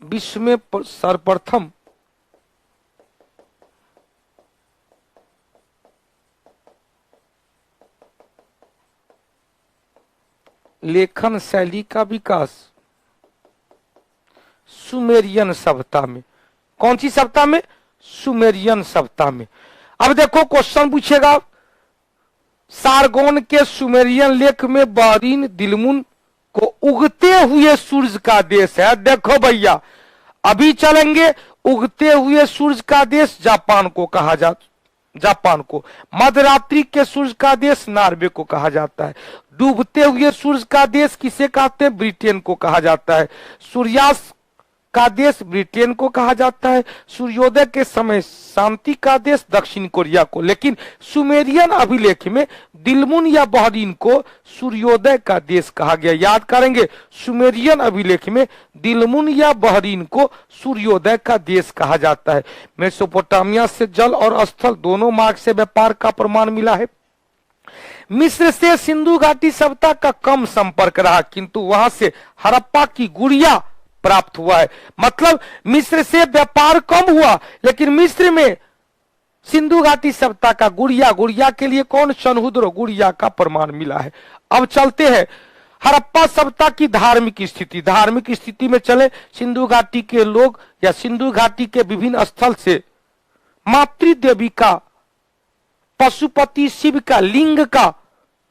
विश्व में सर्वप्रथम लेखन शैली का विकास सुमेरियन सभ्यता में। कौन सी सभ्यता में, सुमेरियन सभ्यता में। अब देखो क्वेश्चन पूछेगा, सारगोन के सुमेरियन लेख में बहरीन दिलमुन को उगते हुए सूरज का देश है। देखो भैया, अभी चलेंगे, उगते हुए सूरज का देश जापान को कहा जापान को, मध्यरात्रि के सूरज का देश नॉर्वे को कहा जाता है। डूबते हुए सूरज का देश किसे कहते हैं, ब्रिटेन को कहा जाता है। सूर्यास्त का देश ब्रिटेन को कहा जाता है। सूर्योदय के समय शांति का देश दक्षिण कोरिया को। लेकिन सुमेरियन अभिलेख में दिलमुन या बहरीन को सूर्योदय का देश कहा गया। याद करेंगे, सुमेरियन अभिलेख में दिलमुन या बहरीन को सूर्योदय का देश कहा जाता है। मेसोपोटामिया से जल और स्थल दोनों मार्ग से व्यापार का प्रमाण मिला है। मिस्र से सिंधु घाटी सभ्यता का कम संपर्क रहा, किंतु वहां से हड़प्पा की गुड़िया प्राप्त हुआ है। मतलब मिस्र से व्यापार कम हुआ, लेकिन मिस्र में सिंधु घाटी सभ्यता का गुड़िया के लिए कौन, सनहुद्र गुड़िया का प्रमाण मिला है। अब चलते हैं हड़प्पा सभ्यता की धार्मिक स्थिति। धार्मिक स्थिति में चले, सिंधु घाटी के लोग या सिंधु घाटी के विभिन्न स्थल से मातृदेवी का, पशुपति शिव का, लिंग का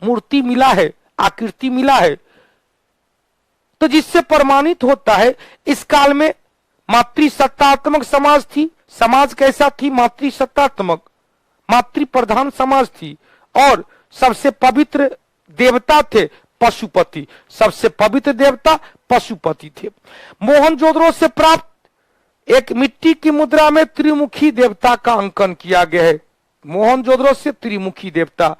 मूर्ति मिला है, आकृति मिला है। तो जिससे प्रमाणित होता है इस काल में मातृसत्तात्मक समाज थी। समाज कैसा थी, मातृसत्तात्मक, मातृ प्रधान समाज थी। और सबसे पवित्र देवता थे पशुपति, सबसे पवित्र देवता पशुपति थे। मोहनजोदड़ो से प्राप्त एक मिट्टी की मुद्रा में त्रिमुखी देवता का अंकन किया गया है। मोहनजोदड़ो से त्रिमुखी देवता,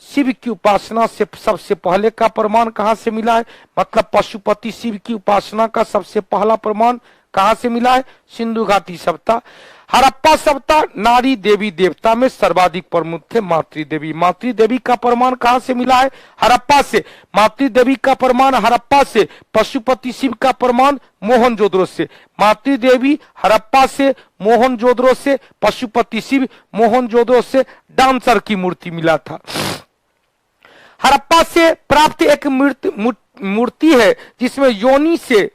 शिव की उपासना से सबसे पहले का प्रमाण कहां से मिला है? मतलब पशुपति शिव की उपासना का सबसे पहला प्रमाण कहां से मिला है? सिंधु घाटी सभ्यता। हड़प्पा सभ्यता नारी देवी देवता में सर्वाधिक प्रमुख थे मातृदेवी। मातृदेवी का प्रमाण कहां से मिला है? हड़प्पा से। मातृदेवी का प्रमाण हड़प्पा से, पशुपति शिव का प्रमाण मोहनजोदड़ो से। मातृदेवी हड़प्पा से, मोहनजोदड़ो से, पशुपति शिव मोहनजोदड़ो से डांसर की मूर्ति मिला था। हड़प्पा से प्राप्त एक मूर्ति है जिसमें योनि से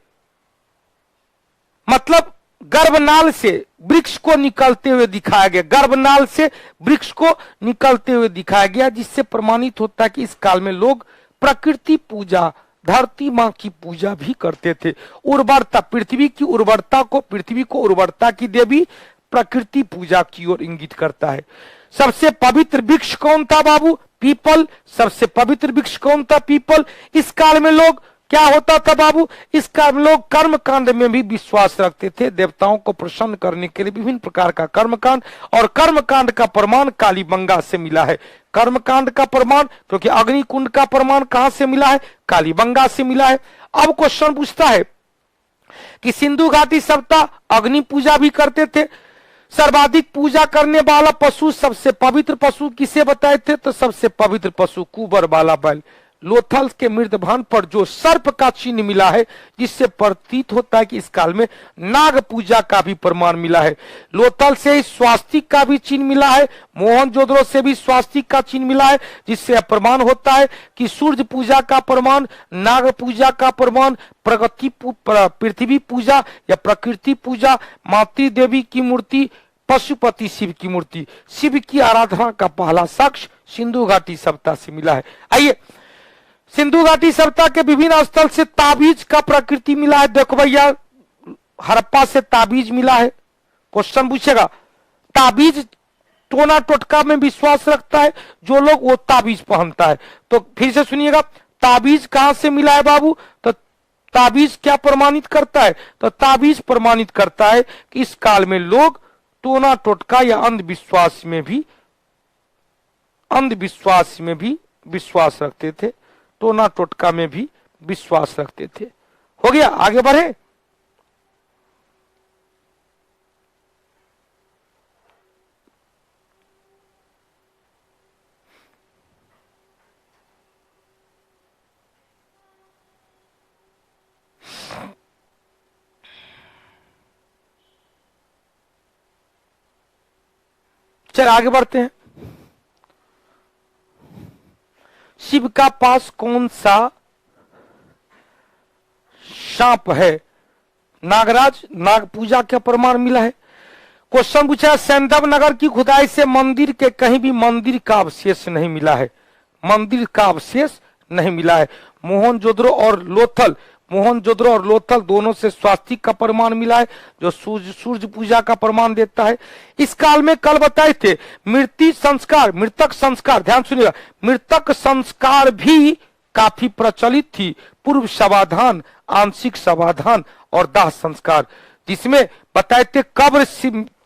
मतलब गर्भनाल से वृक्ष को निकलते हुए दिखाया गया, गर्भनाल से वृक्ष को निकलते हुए दिखाया गया, जिससे प्रमाणित होता है कि इस काल में लोग प्रकृति पूजा, धरती मां की पूजा भी करते थे। उर्वरता, पृथ्वी की उर्वरता को, पृथ्वी को उर्वरता की देवी प्रकृति पूजा की ओर इंगित करता है। सबसे पवित्र वृक्ष कौन था बाबू? पीपल। सबसे पवित्र वृक्ष कौन था? पीपल। इस काल में लोग क्या होता था बाबू? इस काल में लोग कर्म कांड में भी विश्वास रखते थे। देवताओं को प्रसन्न करने के लिए विभिन्न प्रकार का कर्म कांड, और कर्म कांड का प्रमाण कालीबंगा से मिला है। कर्म कांड का प्रमाण, क्योंकि अग्निकुंड का प्रमाण कहां से मिला है? कालीबंगा से मिला है। अब क्वेश्चन पूछता है कि सिंधु घाटी सभ्यता अग्नि पूजा भी करते थे। सर्वाधिक पूजा करने वाला पशु, सबसे पवित्र पशु किसे बताए थे? तो सबसे पवित्र पशु कुबर वाला बैल। लोथल के मृदभान पर जो सर्प का चिन्ह मिला है, जिससे प्रतीत होता है कि इस काल में नाग पूजा का भी प्रमाण मिला है। लोथल से ही स्वास्तिक का भी चिन्ह मिला है, मोहनजोदड़ो से भी स्वास्तिक का चिन्ह मिला है, जिससे प्रमाण होता है कि सूर्य पूजा का प्रमाण, नाग पूजा का प्रमाण, पृथ्वी पूजा या प्रकृति पूजा, मातृ देवी की मूर्ति, पशुपति शिव की मूर्ति, शिव की आराधना का पहला साक्ष्य सिंधु घाटी सभ्यता से मिला है। आइए, सिंधु घाटी सभ्यता के विभिन्न स्थल से ताबीज का प्रकृति मिला है। देखो भैया, हड़प्पा से ताबीज मिला है। क्वेश्चन पूछेगा, ताबीज टोना टोटका में विश्वास रखता है जो लोग, वो ताबीज पहनता है। तो फिर से सुनिएगा, ताबीज कहां से मिला है बाबू? तो ताबीज क्या प्रमाणित करता है? तो ताबीज प्रमाणित करता है कि इस काल में लोग टोना टोटका या अंधविश्वास में भी विश्वास रखते थे। टोना टोटका में भी विश्वास रखते थे। हो गया, आगे बढ़े। चल आगे बढ़ते हैं। शिव का पास कौन सा सांप है? नागराज। नाग पूजा का प्रमाण मिला है। क्वेश्चन पूछा, सैंधव नगर की खुदाई से मंदिर के कहीं भी मंदिर का अवशेष नहीं मिला है। मंदिर का अवशेष नहीं मिला है। मोहनजोदड़ो और लोथल दोनों से स्वास्तिक का प्रमाण मिला है, जो सूर्य पूजा का प्रमाण देता है। इस काल में कल बताए थे मृतक संस्कार, ध्यान सुनिएगा, मृतक संस्कार भी काफी प्रचलित थी। पूर्व समाधान, आंशिक समाधान और दाह संस्कार, जिसमें बताए थे कब्र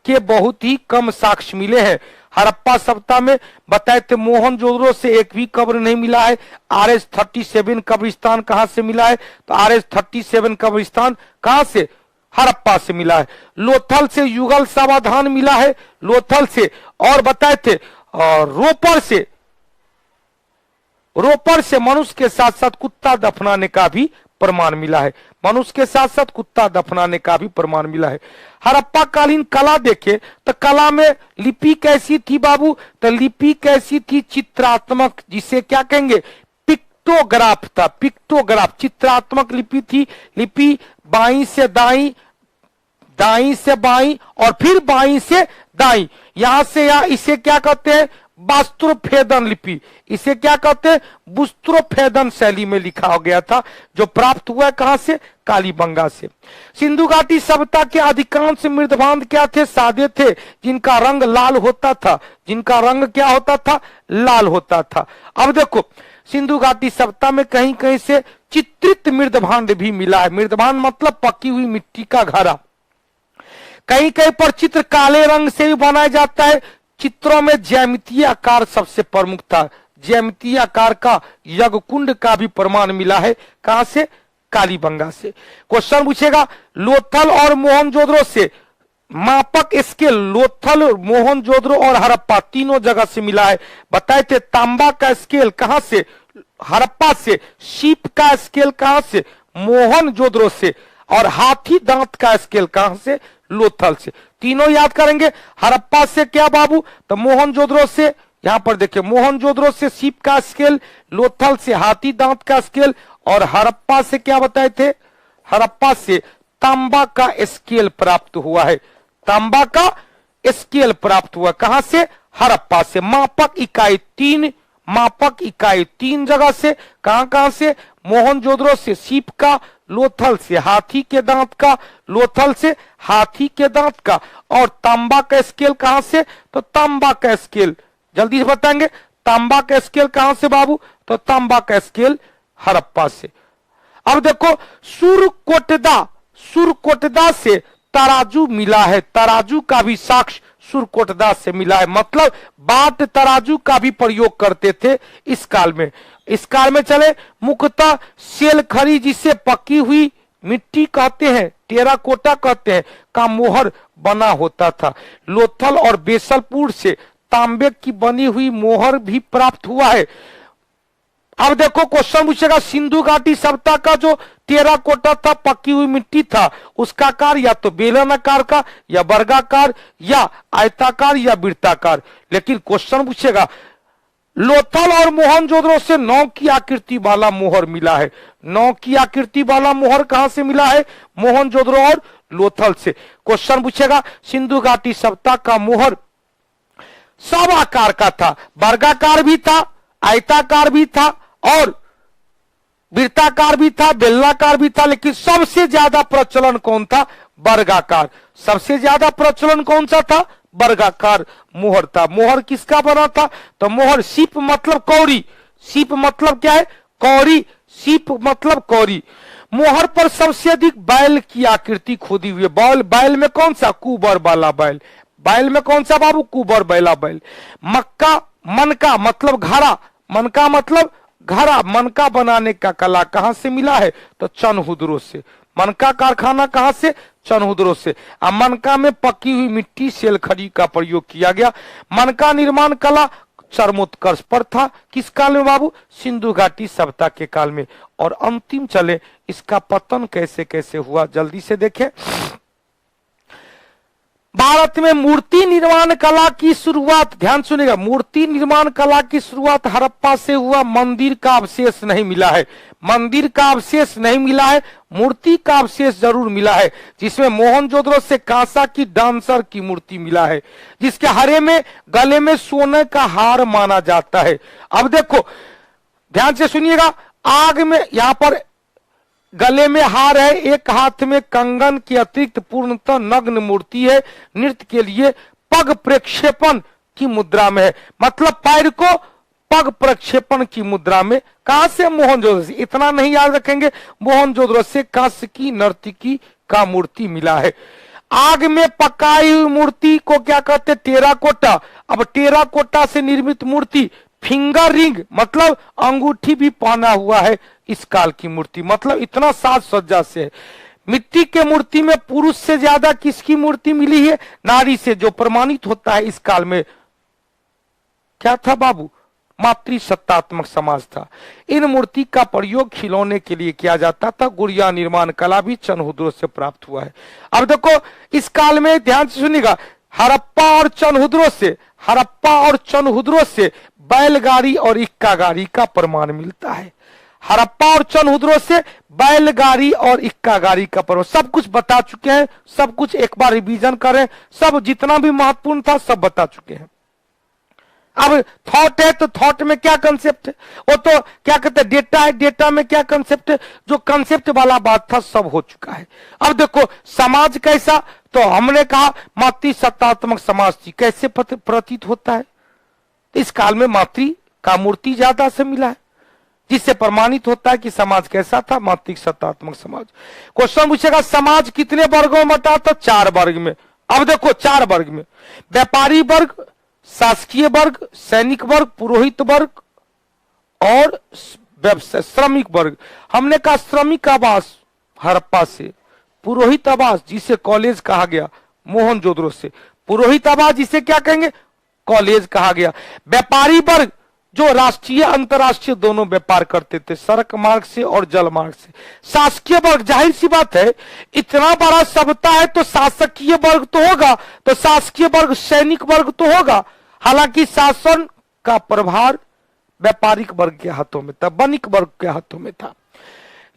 के बहुत ही कम साक्ष्य मिले हैं। हड़प्पा सभ्यता में बताए थे मोहनजोदड़ो से एक भी कब्र नहीं मिला है। RH-37 कब्रिस्तान कहां से मिला है? तो RH-37 कब्रिस्तान कहां से? हड़प्पा से मिला है। लोथल से युगल समाधान मिला है, लोथल से। और बताए थे रोपर से मनुष्य के साथ साथ कुत्ता दफनाने का भी प्रमाण मिला है। मनुष्य के साथ साथ कुत्ता दफनाने का भी प्रमाण मिला है। हड़प्पा कालीन कला देखे तो कला में लिपि कैसी थी बाबू? तो लिपि कैसी थी? चित्रात्मक, जिसे क्या कहेंगे? पिक्टोग्राफ था। पिक्टोग्राफ चित्रात्मक लिपि थी। लिपि बाईं से दाईं, दाईं से बाईं और फिर बाईं से दाईं, यहां से यहां, इसे क्या कहते हैं? वास्त्रोफेदन लिपि। इसे क्या कहते हैं? वास्त्रोफेदन शैली में लिखा हो गया था, जो प्राप्त हुआ कहां से? कालीबंगा से। सिंधु घाटी सभ्यता के अधिकांश मृदबांध क्या थे? सादे थे, जिनका रंग लाल होता था। जिनका रंग क्या होता था? लाल होता था। अब देखो, सिंधु घाटी सभ्यता में कहीं कहीं से चित्रित मृदभांड भी मिला है। मृदभांड मतलब पकी हुई मिट्टी का घड़ा। कहीं कहीं पर चित्र काले रंग से भी बनाया जाता है। चित्रों में ज्यामितीय आकार सबसे प्रमुख था। ज्यामितीय आकार का यज्ञकुंड का भी प्रमाण मिला है। कहां से? कालीबंगा से। क्वेश्चन पूछेगा लोथल और मोहनजोदड़ो से मापक स्केल। लोथल, मोहनजोदड़ो और हड़प्पा तीनों जगह से मिला है। बताए थे तांबा का स्केल कहां से? हड़प्पा से। सीप का स्केल कहां से? मोहनजोदड़ो से। और हाथी दांत का स्केल कहां से? लोथल से। तीनों याद करेंगे। हड़प्पा से क्या बाबू? तो मोहनजोदड़ो से, यहां पर देखिए, मोहनजोदड़ो से सीप का स्केल, लोथल से हाथी दांत का स्केल, और हड़प्पा से क्या बताए थे? हड़प्पा से तांबा का स्केल प्राप्त हुआ है। तांबा का स्केल प्राप्त हुआ कहां से? हड़प्पा से। मापक इकाई तीन जगह से। कहां कहां से? मोहनजोदड़ो से सीप का, लोथल से हाथी के दांत का, लोथल से हाथी के दांत का। और तांबा का स्केल कहां से? तो तांबा का स्केल जल्दी से बताएंगे। तांबा का स्केल कहां से बाबू? तो तांबा का स्केल हड़प्पा से। अब देखो सुरकोटदा से तराजू मिला है। तराजू का भी साक्ष्य सुरकोटदा से मिला है। मतलब बाट तराजू का भी प्रयोग करते थे इस काल में। इस काल में चले मुख्यतः सेलखड़ी, जिसे पकी हुई मिट्टी कहते हैं, टेराकोटा कहते हैं, का मोहर बना होता था। लोथल और बेसलपुर से तांबे की बनी हुई मोहर भी प्राप्त हुआ है। अब देखो क्वेश्चन पूछेगा सिंधु घाटी सभ्यता का जो टेराकोटा था, पकी हुई मिट्टी था, उसका आकार या तो बेलन आकार का, या वर्गाकार, या आयताकार, या वृत्ताकार। लेकिन क्वेश्चन पूछेगा लोथल और मोहनजोदड़ो से 9 की आकृति वाला मोहर मिला है। 9 की आकृति वाला मोहर कहां से मिला है? मोहनजोदड़ो और लोथल से। क्वेश्चन पूछेगा सिंधु घाटी सभ्यता का मोहर सब आकार का था। वर्गाकार भी था, आयताकार भी था, और वृत्ताकार भी था, बेलनाकार भी था। लेकिन सबसे ज्यादा प्रचलन कौन था? वर्गाकार। सबसे ज्यादा प्रचलन कौन सा था? वर्गाकार मोहर था। मोहर किसका बना था? तो मोहर सीप मतलब कौड़ी। सीप मतलब क्या है? कौड़ी। सीप मतलब कौड़ी। मोहर पर सबसे अधिक बैल की आकृति खोदी हुई है। बैल में कौन सा? कुबर वाला बैल। बैल में कौन सा बाबू? कुबर वाला बैल। मनका मतलब घड़ा। मनका मतलब घड़ा। मनका बनाने का कला कहां से मिला है? तो चनहुदरो से। मनका कारखाना कहां से? चनहुदरो से। मनका में पकी हुई मिट्टी सेलखड़ी का प्रयोग किया गया। मनका निर्माण कला चरमोत्कर्ष पर था। किस काल में बाबू? सिंधु घाटी सभ्यता के काल में। और अंतिम चले इसका पतन कैसे कैसे हुआ, जल्दी से देखें। भारत में मूर्ति निर्माण कला की शुरुआत, ध्यान सुनिएगा, मूर्ति निर्माण कला की शुरुआत हड़प्पा से हुआ। मंदिर का अवशेष नहीं मिला है। मंदिर का अवशेष नहीं मिला है, मूर्ति का अवशेष जरूर मिला है, जिसमें मोहनजोदड़ो से कांसा की डांसर की मूर्ति मिला है, जिसके हरे में गले में सोने का हार माना जाता है। अब देखो ध्यान से सुनिएगा, आग में यहां पर गले में हार है, एक हाथ में कंगन के अतिरिक्त पूर्णतः नग्न मूर्ति है। नृत्य के लिए पग प्रक्षेपण की मुद्रा में है। मतलब पैर को पग प्रक्षेपण की मुद्रा में। कहां से? मोहनजोदड़ो से। इतना नहीं याद रखेंगे, मोहनजोदड़ो से कांस्य की नर्तकी का मूर्ति मिला है। आग में पकाई हुई मूर्ति को क्या कहते हैं? टेराकोटा। अब टेराकोटा से निर्मित मूर्ति फिंगर रिंग मतलब अंगूठी भी पहना हुआ है इस काल की मूर्ति। मतलब इतना साज सज्जा से है। मिट्टी के मूर्ति में पुरुष से ज्यादा किसकी मूर्ति मिली है? नारी से, जो प्रमाणित होता है इस काल में क्या था बाबू? मातृसत्तात्मक समाज था। इन मूर्ति का प्रयोग खिलौने के लिए किया जाता था। गुड़िया निर्माण कला भी चनहुदरो से प्राप्त हुआ है। अब देखो इस काल में ध्यान से सुनिएगा, हड़प्पा और चनहुदरो से बैलगाड़ी और इक्का गाड़ी का प्रमाण मिलता है। हड़प्पा और चनहुदरो से बैलगाड़ी और इक्का गाड़ी का प्रमाण। सब कुछ बता चुके हैं, सब कुछ एक बार रिवीजन करें, सब जितना भी महत्वपूर्ण था सब बता चुके हैं। अब थॉट है तो थॉट में क्या कंसेप्ट है? वो तो क्या कहते हैं? डेटा है, डेटा में क्या कंसेप्ट है? जो कंसेप्ट वाला बात था सब हो चुका है। अब देखो समाज कैसा, तो हमने कहा मातृसत्तात्मक समाज थी। कैसे प्रतीत होता है? इस काल में मातृ का मूर्ति ज्यादा से मिला है। जिससे प्रमाणित होता है कि समाज कैसा था, मात्रिक सत्तात्मक समाज। क्वेश्चन पूछेगा समाज कितने वर्गों में बटा, तो 4 वर्ग में। अब देखो 4 वर्ग में, व्यापारी वर्ग, शासकीय वर्ग, सैनिक वर्ग, पुरोहित वर्ग और श्रमिक वर्ग। हमने कहा श्रमिक आवास हड़प्पा से, पुरोहित आवास जिसे कॉलेज कहा गया मोहनजोदड़ो से, पुरोहित आवास जिसे क्या कहेंगे, कॉलेज कहा गया। व्यापारी वर्ग जो राष्ट्रीय अंतरराष्ट्रीय दोनों व्यापार करते थे, सड़क मार्ग से और जल मार्ग से। शासकीय वर्ग, जाहिर सी बात है, इतना बड़ा सभ्यता है तो शासकीय वर्ग तो होगा, तो शासकीय वर्ग सैनिक वर्ग तो होगा। हालांकि शासन का प्रभार व्यापारिक वर्ग के हाथों में था, वणिक वर्ग के हाथों में था।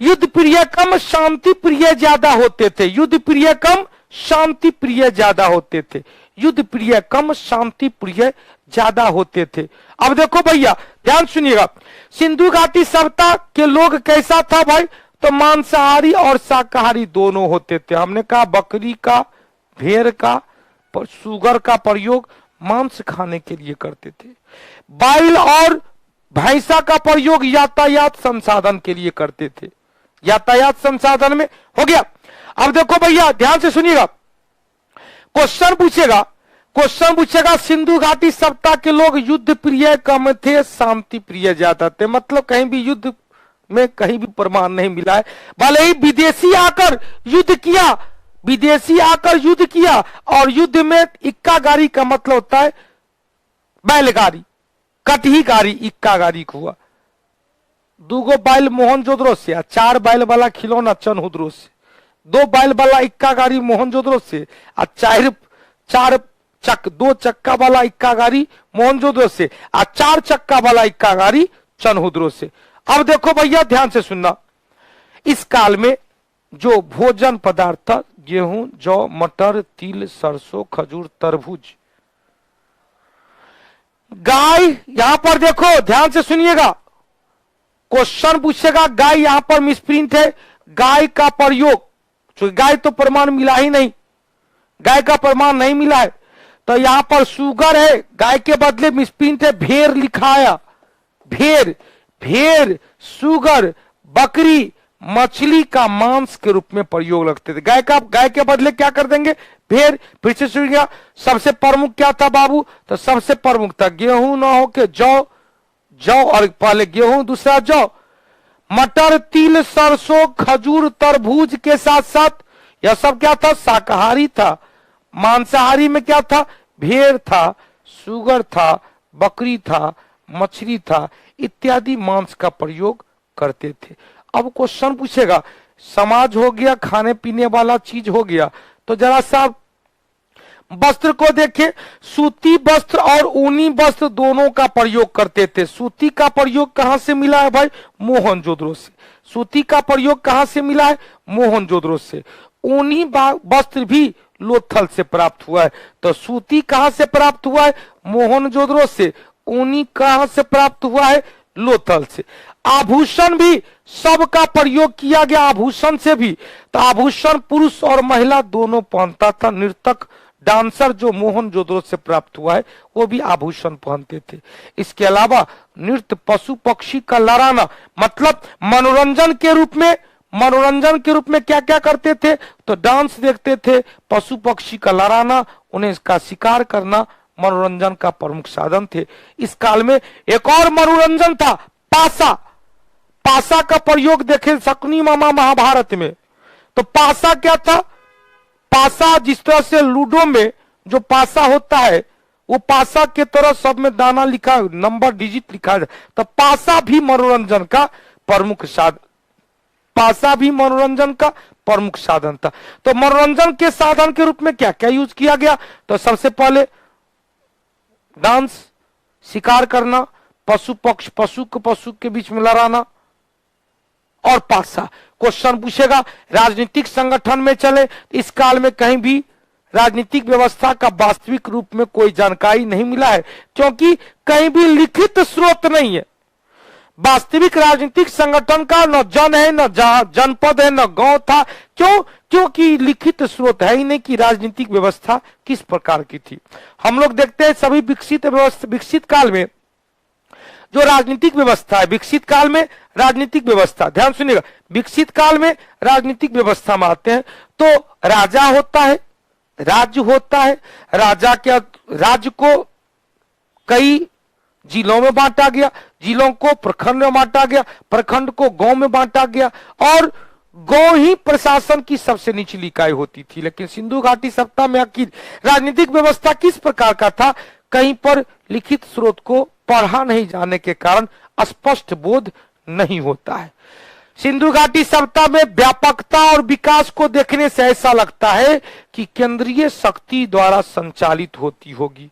युद्ध प्रिय कम, शांति प्रिय ज्यादा होते थे। युद्ध प्रिय कम, शांति प्रिय ज्यादा होते थे। युद्ध प्रिय कम, शांति प्रिय ज्यादा होते थे। अब देखो भैया ध्यान सुनिएगा, सिंधु घाटी सभ्यता के लोग कैसा था भाई, तो मांसाहारी और शाकाहारी दोनों होते थे। हमने कहा बकरी का, भेड़ का, सुगर का प्रयोग मांस खाने के लिए करते थे। बैल और भैंसा का प्रयोग यातायात संसाधन के लिए करते थे। यातायात संसाधन में हो गया। अब देखो भैया ध्यान से सुनिएगा, क्वेश्चन पूछेगा सिंधु घाटी सभ्यता के लोग युद्ध प्रिय कम थे, शांति प्रिय ज्यादा थे। मतलब कहीं भी युद्ध में कहीं भी प्रमाण नहीं मिला है। भले ही विदेशी आकर युद्ध किया और युद्ध में इक्का गाड़ी का मतलब होता है बैलगाड़ी, कटही गाड़ी, इक्का गाड़ी हुआ। 2 बैल मोहनजोदड़ो से, 4 बैल वाला खिलौना चनहुदरो से, 2 बैल वाला इक्का गाड़ी मोहनजोदड़ो से, 2 चक्का वाला इक्का गाड़ी मोहनजोदड़ो से, 4 चक्का वाला इक्का गाड़ी चनहुदरो से। अब देखो भैया ध्यान से सुनना, इस काल में जो भोजन पदार्थ था, गेहूं, जौ, मटर, तिल, सरसों, खजूर, तरबूज, गाय, यहां पर देखो ध्यान से सुनिएगा, क्वेश्चन पूछेगा, गाय यहां पर मिसप्रिंट है, गाय का प्रयोग, तो गाय तो प्रमाण मिला ही नहीं, गाय का प्रमाण नहीं मिला है, तो यहां पर सुगर है, गाय के बदले मिसप्रिंट है, भेड़ लिखाया, भेड़, सुगर, बकरी, मछली का मांस के रूप में प्रयोग लगते थे। गाय के बदले क्या कर देंगे, भेड़। फिर से सुनिएगा, सबसे प्रमुख क्या था बाबू, तो सबसे प्रमुख था गेहूं ना हो के जौ, और पहले गेहूं दूसरा जौ, मटर, तिल, सरसों, खजूर, तरबूज के साथ साथ यह सब क्या था, शाकाहारी था। मांसाहारी में क्या था, भेड़ था, सुगर था, बकरी था, मछली था, इत्यादि मांस का प्रयोग करते थे। अब क्वेश्चन पूछेगा, समाज हो गया, खाने पीने वाला चीज हो गया, तो जरा सा वस्त्र को देखें, सूती वस्त्र और ऊनी वस्त्र दोनों का प्रयोग करते थे। सूती का प्रयोग कहां से मिला है भाई, मोहनजोदड़ो से। सूती का प्रयोग कहां से मिला है, मोहनजोदड़ो से। ऊनी वस्त्र भी लोथल से प्राप्त हुआ है, तो सूती कहां से प्राप्त हुआ है, मोहनजोदड़ो से। ऊनी कहां से प्राप्त हुआ है, लोथल से। आभूषण भी सबका प्रयोग किया गया, आभूषण से भी, तो आभूषण पुरुष और महिला दोनों पहनता था। नर्तक, डांसर जो मोहनजोदड़ो से प्राप्त हुआ है वो भी आभूषण पहनते थे। इसके अलावा नृत्य, पशु पक्षी का लड़ाना, मतलब मनोरंजन के रूप में क्या क्या करते थे, तो डांस देखते थे, पशु पक्षी का लड़ाना, उन्हें इसका शिकार करना मनोरंजन का प्रमुख साधन थे। इस काल में एक और मनोरंजन था, पासा का प्रयोग देखे शकुनी मामा महाभारत में, तो पासा क्या था, पासा जिस तरह से लूडो में जो पासा होता है, वो पासा के तरह सब में दाना लिखा, नंबर डिजिट लिखा है, तो पासा भी मनोरंजन का प्रमुख साधन था। तो मनोरंजन के साधन के रूप में क्या क्या यूज किया गया, तो सबसे पहले डांस, शिकार करना, पशु के बीच में लड़ाना और पासा। क्वेश्चन पूछेगा, राजनीतिक संगठन में चले, इस काल में कहीं भी राजनीतिक व्यवस्था का वास्तविक रूप में कोई जानकारी नहीं मिला है, क्योंकि कहीं भी लिखित स्रोत नहीं है। वास्तविक राजनीतिक संगठन का न जन है, न जनपद है, न गांव था। क्योंकि लिखित स्रोत है ही नहीं कि राजनीतिक व्यवस्था किस प्रकार की थी। हम लोग देखते हैं सभी विकसित काल में जो राजनीतिक व्यवस्था है, विकसित काल में राजनीतिक व्यवस्था, ध्यान सुनिएगा, विकसित काल में राजनीतिक व्यवस्था में आते हैं तो राजा होता है, राज्य होता है, राजा के राज्य को कई जिलों में बांटा गया, जिलों को प्रखंड में बांटा गया, प्रखंड को गांव में बांटा गया और गांव ही प्रशासन की सबसे निचली इकाई होती थी। लेकिन सिंधु घाटी सप्ताह में आखिर राजनीतिक व्यवस्था किस प्रकार का था, कहीं पर लिखित स्रोत को पढ़ा नहीं जाने के कारण स्पष्ट बोध नहीं होता है। सिंधु घाटी सप्ताह में व्यापकता और विकास को देखने से ऐसा लगता है कि केंद्रीय शक्ति द्वारा संचालित होती होगी,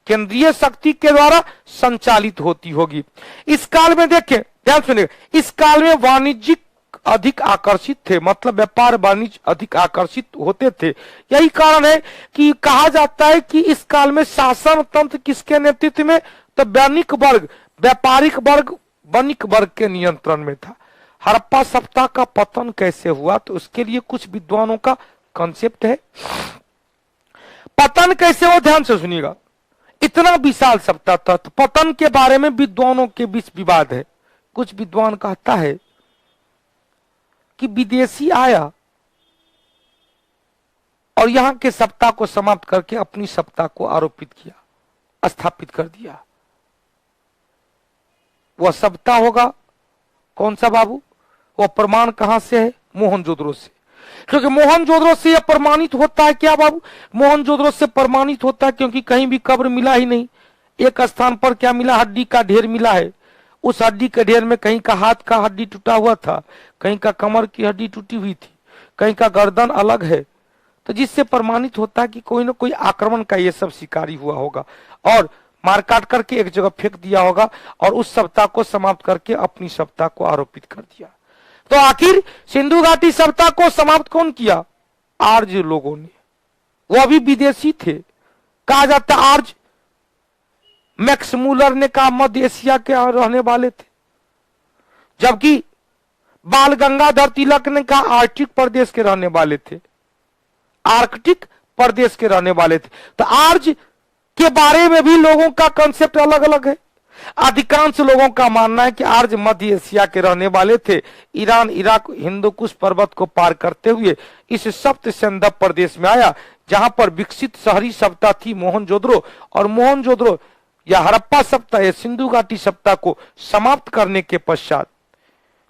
केंद्रीय शक्ति के द्वारा संचालित होती होगी। इस काल में देखें, ध्यान सुनिए, इस काल में वाणिज्यिक अधिक आकर्षित थे, मतलब व्यापार वाणिज्य अधिक आकर्षित होते थे। यही कारण है कि कहा जाता है कि इस काल में शासन तंत्र किसके नेतृत्व में, तो वणिक वर्ग, व्यापारिक वर्ग, वणिक वर्ग के नियंत्रण में था। हड़प्पा सप्ताह का पतन कैसे हुआ, तो उसके लिए कुछ विद्वानों का कॉन्सेप्ट है। पतन कैसे हो, ध्यान से सुनिएगा, इतना विशाल सप्ताह था तो पतन के बारे में विद्वानों के बीच विवाद है। कुछ विद्वान कहता है कि विदेशी आया और यहां के सप्ताह को समाप्त करके अपनी सत्ता को आरोपित किया, स्थापित कर दिया। वह सप्ताह होगा कौन सा बाबू, वह प्रमाण कहां से है, मोहनजोदड़ो से, क्योंकि मोहनजोदड़ो से यह प्रमाणित होता है। क्या बाबू, मोहनजोदड़ो से प्रमाणित होता है क्योंकि कहीं भी कब्र मिला ही नहीं। एक स्थान पर क्या मिला, हड्डी का ढेर मिला है। उस हड्डी के ढेर में कहीं का हाथ का हड्डी टूटा हुआ था, कहीं का कमर की हड्डी टूटी हुई थी, कहीं का गर्दन अलग है, तो जिससे प्रमाणित होता है कि कोई ना कोई आक्रमण का ये सब शिकारी हुआ होगा और मार काट करके एक जगह फेंक दिया होगा और उस सप्ताह को समाप्त करके अपनी सप्ताह को आरोपित कर दिया। तो आखिर सिंधु घाटी सप्ताह को समाप्त कौन किया, आर्य लोगों ने, वो भी विदेशी थे। कहा जाता आर्य, मैक्स मूलर ने कहा मध्य एशिया के रहने वाले थे, जबकि बाल गंगाधर तिलक ने कहा आर्कटिक प्रदेश के रहने वाले थे, आर्कटिक प्रदेश के रहने वाले थे। तो आर्य के बारे में भी लोगों का कंसेप्ट अलग अलग है। अधिकांश लोगों का मानना है कि आर्य मध्य एशिया के रहने वाले थे, ईरान, इराक, हिंदुकुश पर्वत को पार करते हुए इस सप्त सिंधु प्रदेश में आया, जहां पर विकसित शहरी सभ्यता थी मोहनजोदड़ो। और मोहनजोदड़ो या हड़प्पा सभ्यता या सिंधु घाटी सभ्यता को समाप्त करने के पश्चात,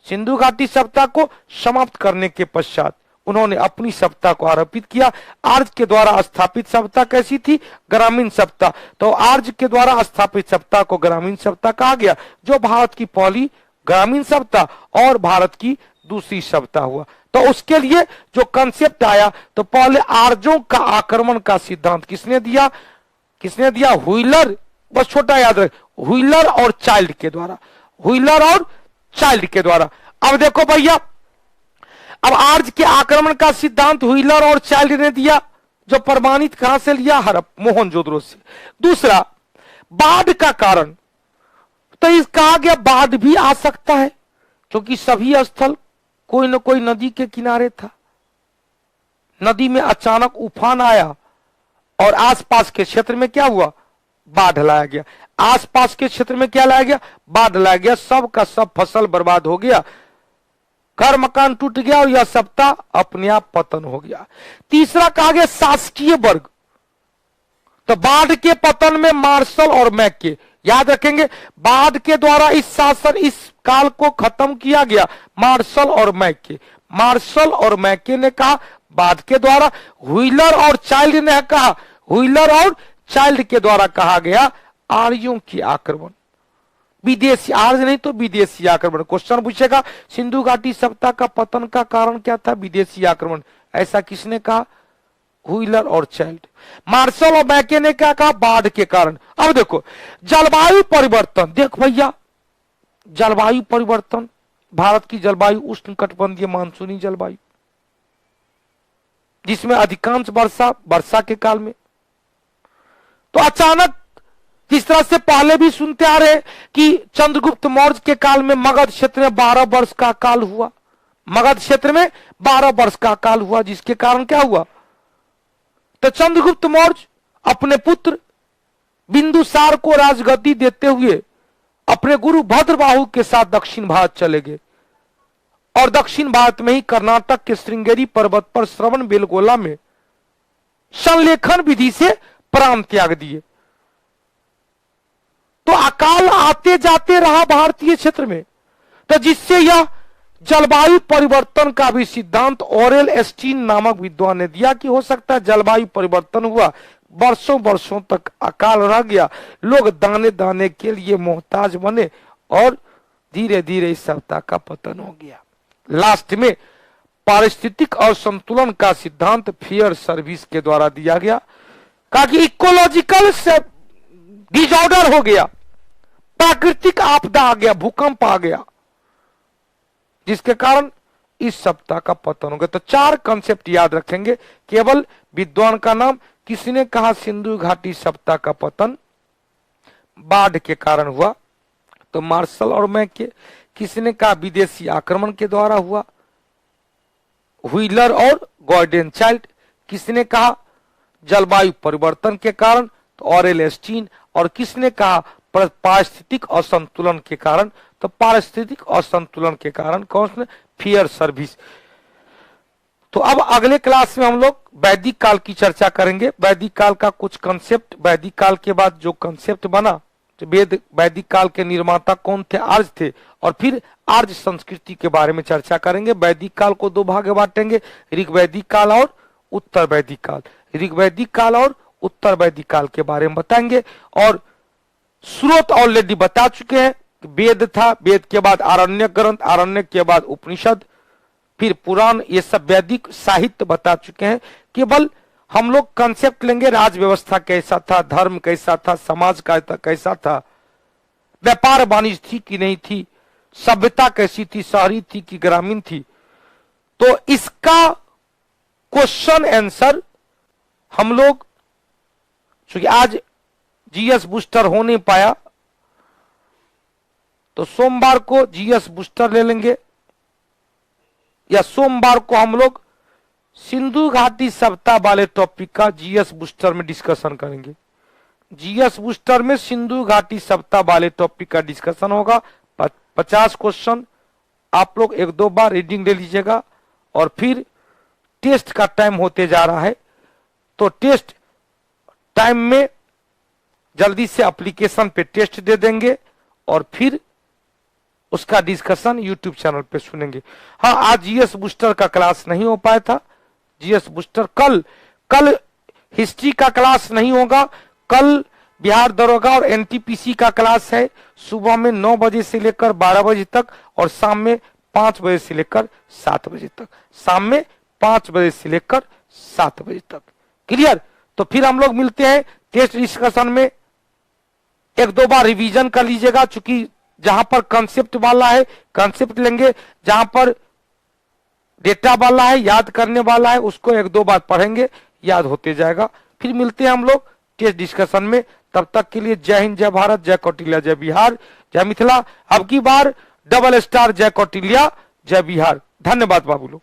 सिंधु घाटी सभ्यता को समाप्त करने के पश्चात उन्होंने अपनी सभ्यता को आरोपित किया। आर्य के द्वारा स्थापित सभ्यता कैसी थी, ग्रामीण सभ्यता। तो आर्य के द्वारा स्थापित सभ्यता को ग्रामीण सभ्यता कहा गया, जो भारत की पहली ग्रामीण सभ्यता और भारत की दूसरी सभ्यता हुआ। तो उसके लिए जो कंसेप्ट आया, तो पहले आर्यों का आक्रमण का सिद्धांत किसने दिया, किसने दिया, व्हीलर, बस छोटा याद रख, व्हीलर और चाइल्ड के द्वारा, व्हीलर और चाइल्ड के द्वारा। अब देखो भैया, अब आर्य के आक्रमण का सिद्धांत व्हीलर और चाइल्ड ने दिया, जो प्रमाणित कहां से लिया, मोहनजोदड़ो से। दूसरा, बाढ़ का कारण, तो इस कहा गया बाढ़ भी आ सकता है क्योंकि सभी स्थल कोई न कोई नदी के किनारे था। नदी में अचानक उफान आया और आसपास के क्षेत्र में क्या हुआ, बाढ़ लाया गया। आसपास के क्षेत्र में क्या लाया गया, बाढ़ लाया गया, सब का सब फसल बर्बाद हो गया, घर मकान टूट गया और यह सप्ताह अपने आप पतन हो गया। तीसरा कहा गया शासकीय वर्ग, तो बाढ़ के पतन में मार्शल और मैके, याद रखेंगे, बाढ़ के द्वारा इस शासन, इस काल को खत्म किया गया मार्शल और मैके। मार्शल और मैके ने कहा बाढ़ के द्वारा, व्हीलर और चाइल्ड ने कहा, व्हीलर और चाइल्ड के द्वारा कहा गया आर्यों की आक्रमण, विदेशी, आर्य नहीं तो विदेशी आक्रमण। क्वेश्चन पूछेगा सिंधु घाटी सभ्यता का पतन का कारण क्या था, विदेशी आक्रमण। ऐसा किसने कहा, व्हीलर और चाइल्ड। मार्शल और मैके ने क्या कहा, बाढ़ के कारण। अब देखो जलवायु परिवर्तन, देख भैया जलवायु परिवर्तन, भारत की जलवायु उष्णकटिबंधीय मानसूनी जलवायु, जिसमें अधिकांश वर्षा के काल में। तो अचानक जिस तरह से पहले भी सुनते आ रहे कि चंद्रगुप्त मौर्य के काल में मगध क्षेत्र में 12 वर्ष का काल हुआ, मगध क्षेत्र में 12 वर्ष का काल हुआ, जिसके कारण क्या हुआ, तो चंद्रगुप्त मौर्य अपने पुत्र बिंदुसार को राजगद्दी देते हुए अपने गुरु भद्रबाहु के साथ दक्षिण भारत चले गए और दक्षिण भारत में ही कर्नाटक के श्रृंगेरी पर्वत पर श्रवण बेलगोला में संलेखन विधि से प्राण त्याग दिए। तो अकाल आते जाते रहा भारतीय क्षेत्र में, तो जिससे यह जलवायु परिवर्तन का भी सिद्धांत ऑरेल एस्टीन नामक विद्वान ने दिया कि हो सकता है जलवायु परिवर्तन हुआ, वर्षों वर्षों तक अकाल रह गया, लोग दाने दाने के लिए मोहताज बने और धीरे धीरे इस सत्ता का पतन हो गया। लास्ट में पारिस्थितिक और संतुलन का सिद्धांत फेयर सर्विस के द्वारा दिया गया, कहा कि इकोलॉजिकल डिसऑर्डर हो गया, प्राकृतिक आपदा आ गया, भूकंप आ गया, जिसके कारण इस सप्ताह का पतन हो गया। तो 4 कंसेप्ट याद रखेंगे, केवल विद्वान का नाम। किसी ने कहा सिंधु घाटी सप्ताह का पतन बाढ़ के कारण हुआ, तो मार्शल और मैके। किसी ने कहा विदेशी आक्रमण के द्वारा हुआ, व्हीलर और गॉर्डन चाइल्ड। किसी ने कहा जलवायु परिवर्तन के कारण, तो ऑरेल एस्टीन। और किसने कहा पारिस्थितिक असंतुलन के कारण, तो पारिस्थितिक असंतुलन के कारण कौन से? Fair service. तो अब अगले क्लास में हम लोग वैदिक काल की चर्चा करेंगे। वैदिक काल का कुछ कंसेप्ट, वैदिक काल के बाद जो कंसेप्ट बना, तो वैदिक काल के निर्माता कौन थे? आर्य थे। और फिर आर्य संस्कृति के बारे में चर्चा करेंगे। वैदिक काल को 2 भाग में बांटेंगे, ऋग्वैदिक काल और उत्तर वैदिक काल। ऋग्वैदिक काल और उत्तर वैदिक काल के बारे में बताएंगे। और स्रोत ऑलरेडी बता चुके हैं, वेद था, वेद के बाद आरण्यक ग्रंथ, आरण्यक के बाद उपनिषद, फिर पुराण, ये सब वैदिक साहित्य बता चुके हैं। केवल हम लोग कंसेप्ट लेंगे, राज व्यवस्था कैसा था, धर्म कैसा था, समाज कैसा था, व्यापार वाणिज्य थी कि नहीं थी, सभ्यता कैसी थी, शहरी थी कि ग्रामीण थी। तो इसका क्वेश्चन आंसर हम लोग, चूंकि आज जीएस बूस्टर हो नहीं पाया, तो सोमवार को जीएस बूस्टर ले लेंगे, या सोमवार को हम लोग सिंधु घाटी सप्ताह वाले टॉपिक का जीएस बूस्टर में डिस्कशन करेंगे। जीएस बूस्टर में सिंधु घाटी सप्ताह वाले टॉपिक का डिस्कशन होगा। 50 क्वेश्चन आप लोग 1-2 बार रीडिंग ले लीजिएगा। और फिर टेस्ट का टाइम होते जा रहा है, तो टेस्ट टाइम में जल्दी से एप्लीकेशन पे टेस्ट दे देंगे और फिर उसका डिस्कशन यूट्यूब चैनल पे सुनेंगे। हाँ, आज जीएस बूस्टर का क्लास नहीं हो पाया था। जीएस बूस्टर कल हिस्ट्री का क्लास नहीं होगा। कल बिहार दरोगा और एनटीपीसी का क्लास है, सुबह में 9 बजे से लेकर 12 बजे तक और शाम में 5 बजे से लेकर 7 बजे तक। शाम में 5 बजे से लेकर 7 बजे तक। क्लियर? तो फिर हम लोग मिलते हैं टेस्ट डिस्कशन में। 1-2 बार रिवीजन कर लीजिएगा, चूंकि जहां पर कंसेप्ट वाला है कंसेप्ट लेंगे, जहां पर डेटा वाला है याद करने वाला है उसको 1-2 बार पढ़ेंगे, याद होते जाएगा। फिर मिलते हैं हम लोग टेस्ट डिस्कशन में। तब तक के लिए जय हिंद, जय भारत, जय कौटिल्य, जय बिहार, जय मिथिला। अब की बार डबल स्टार, जय कौटिल्य, जय बिहार। धन्यवाद बाबू लोग।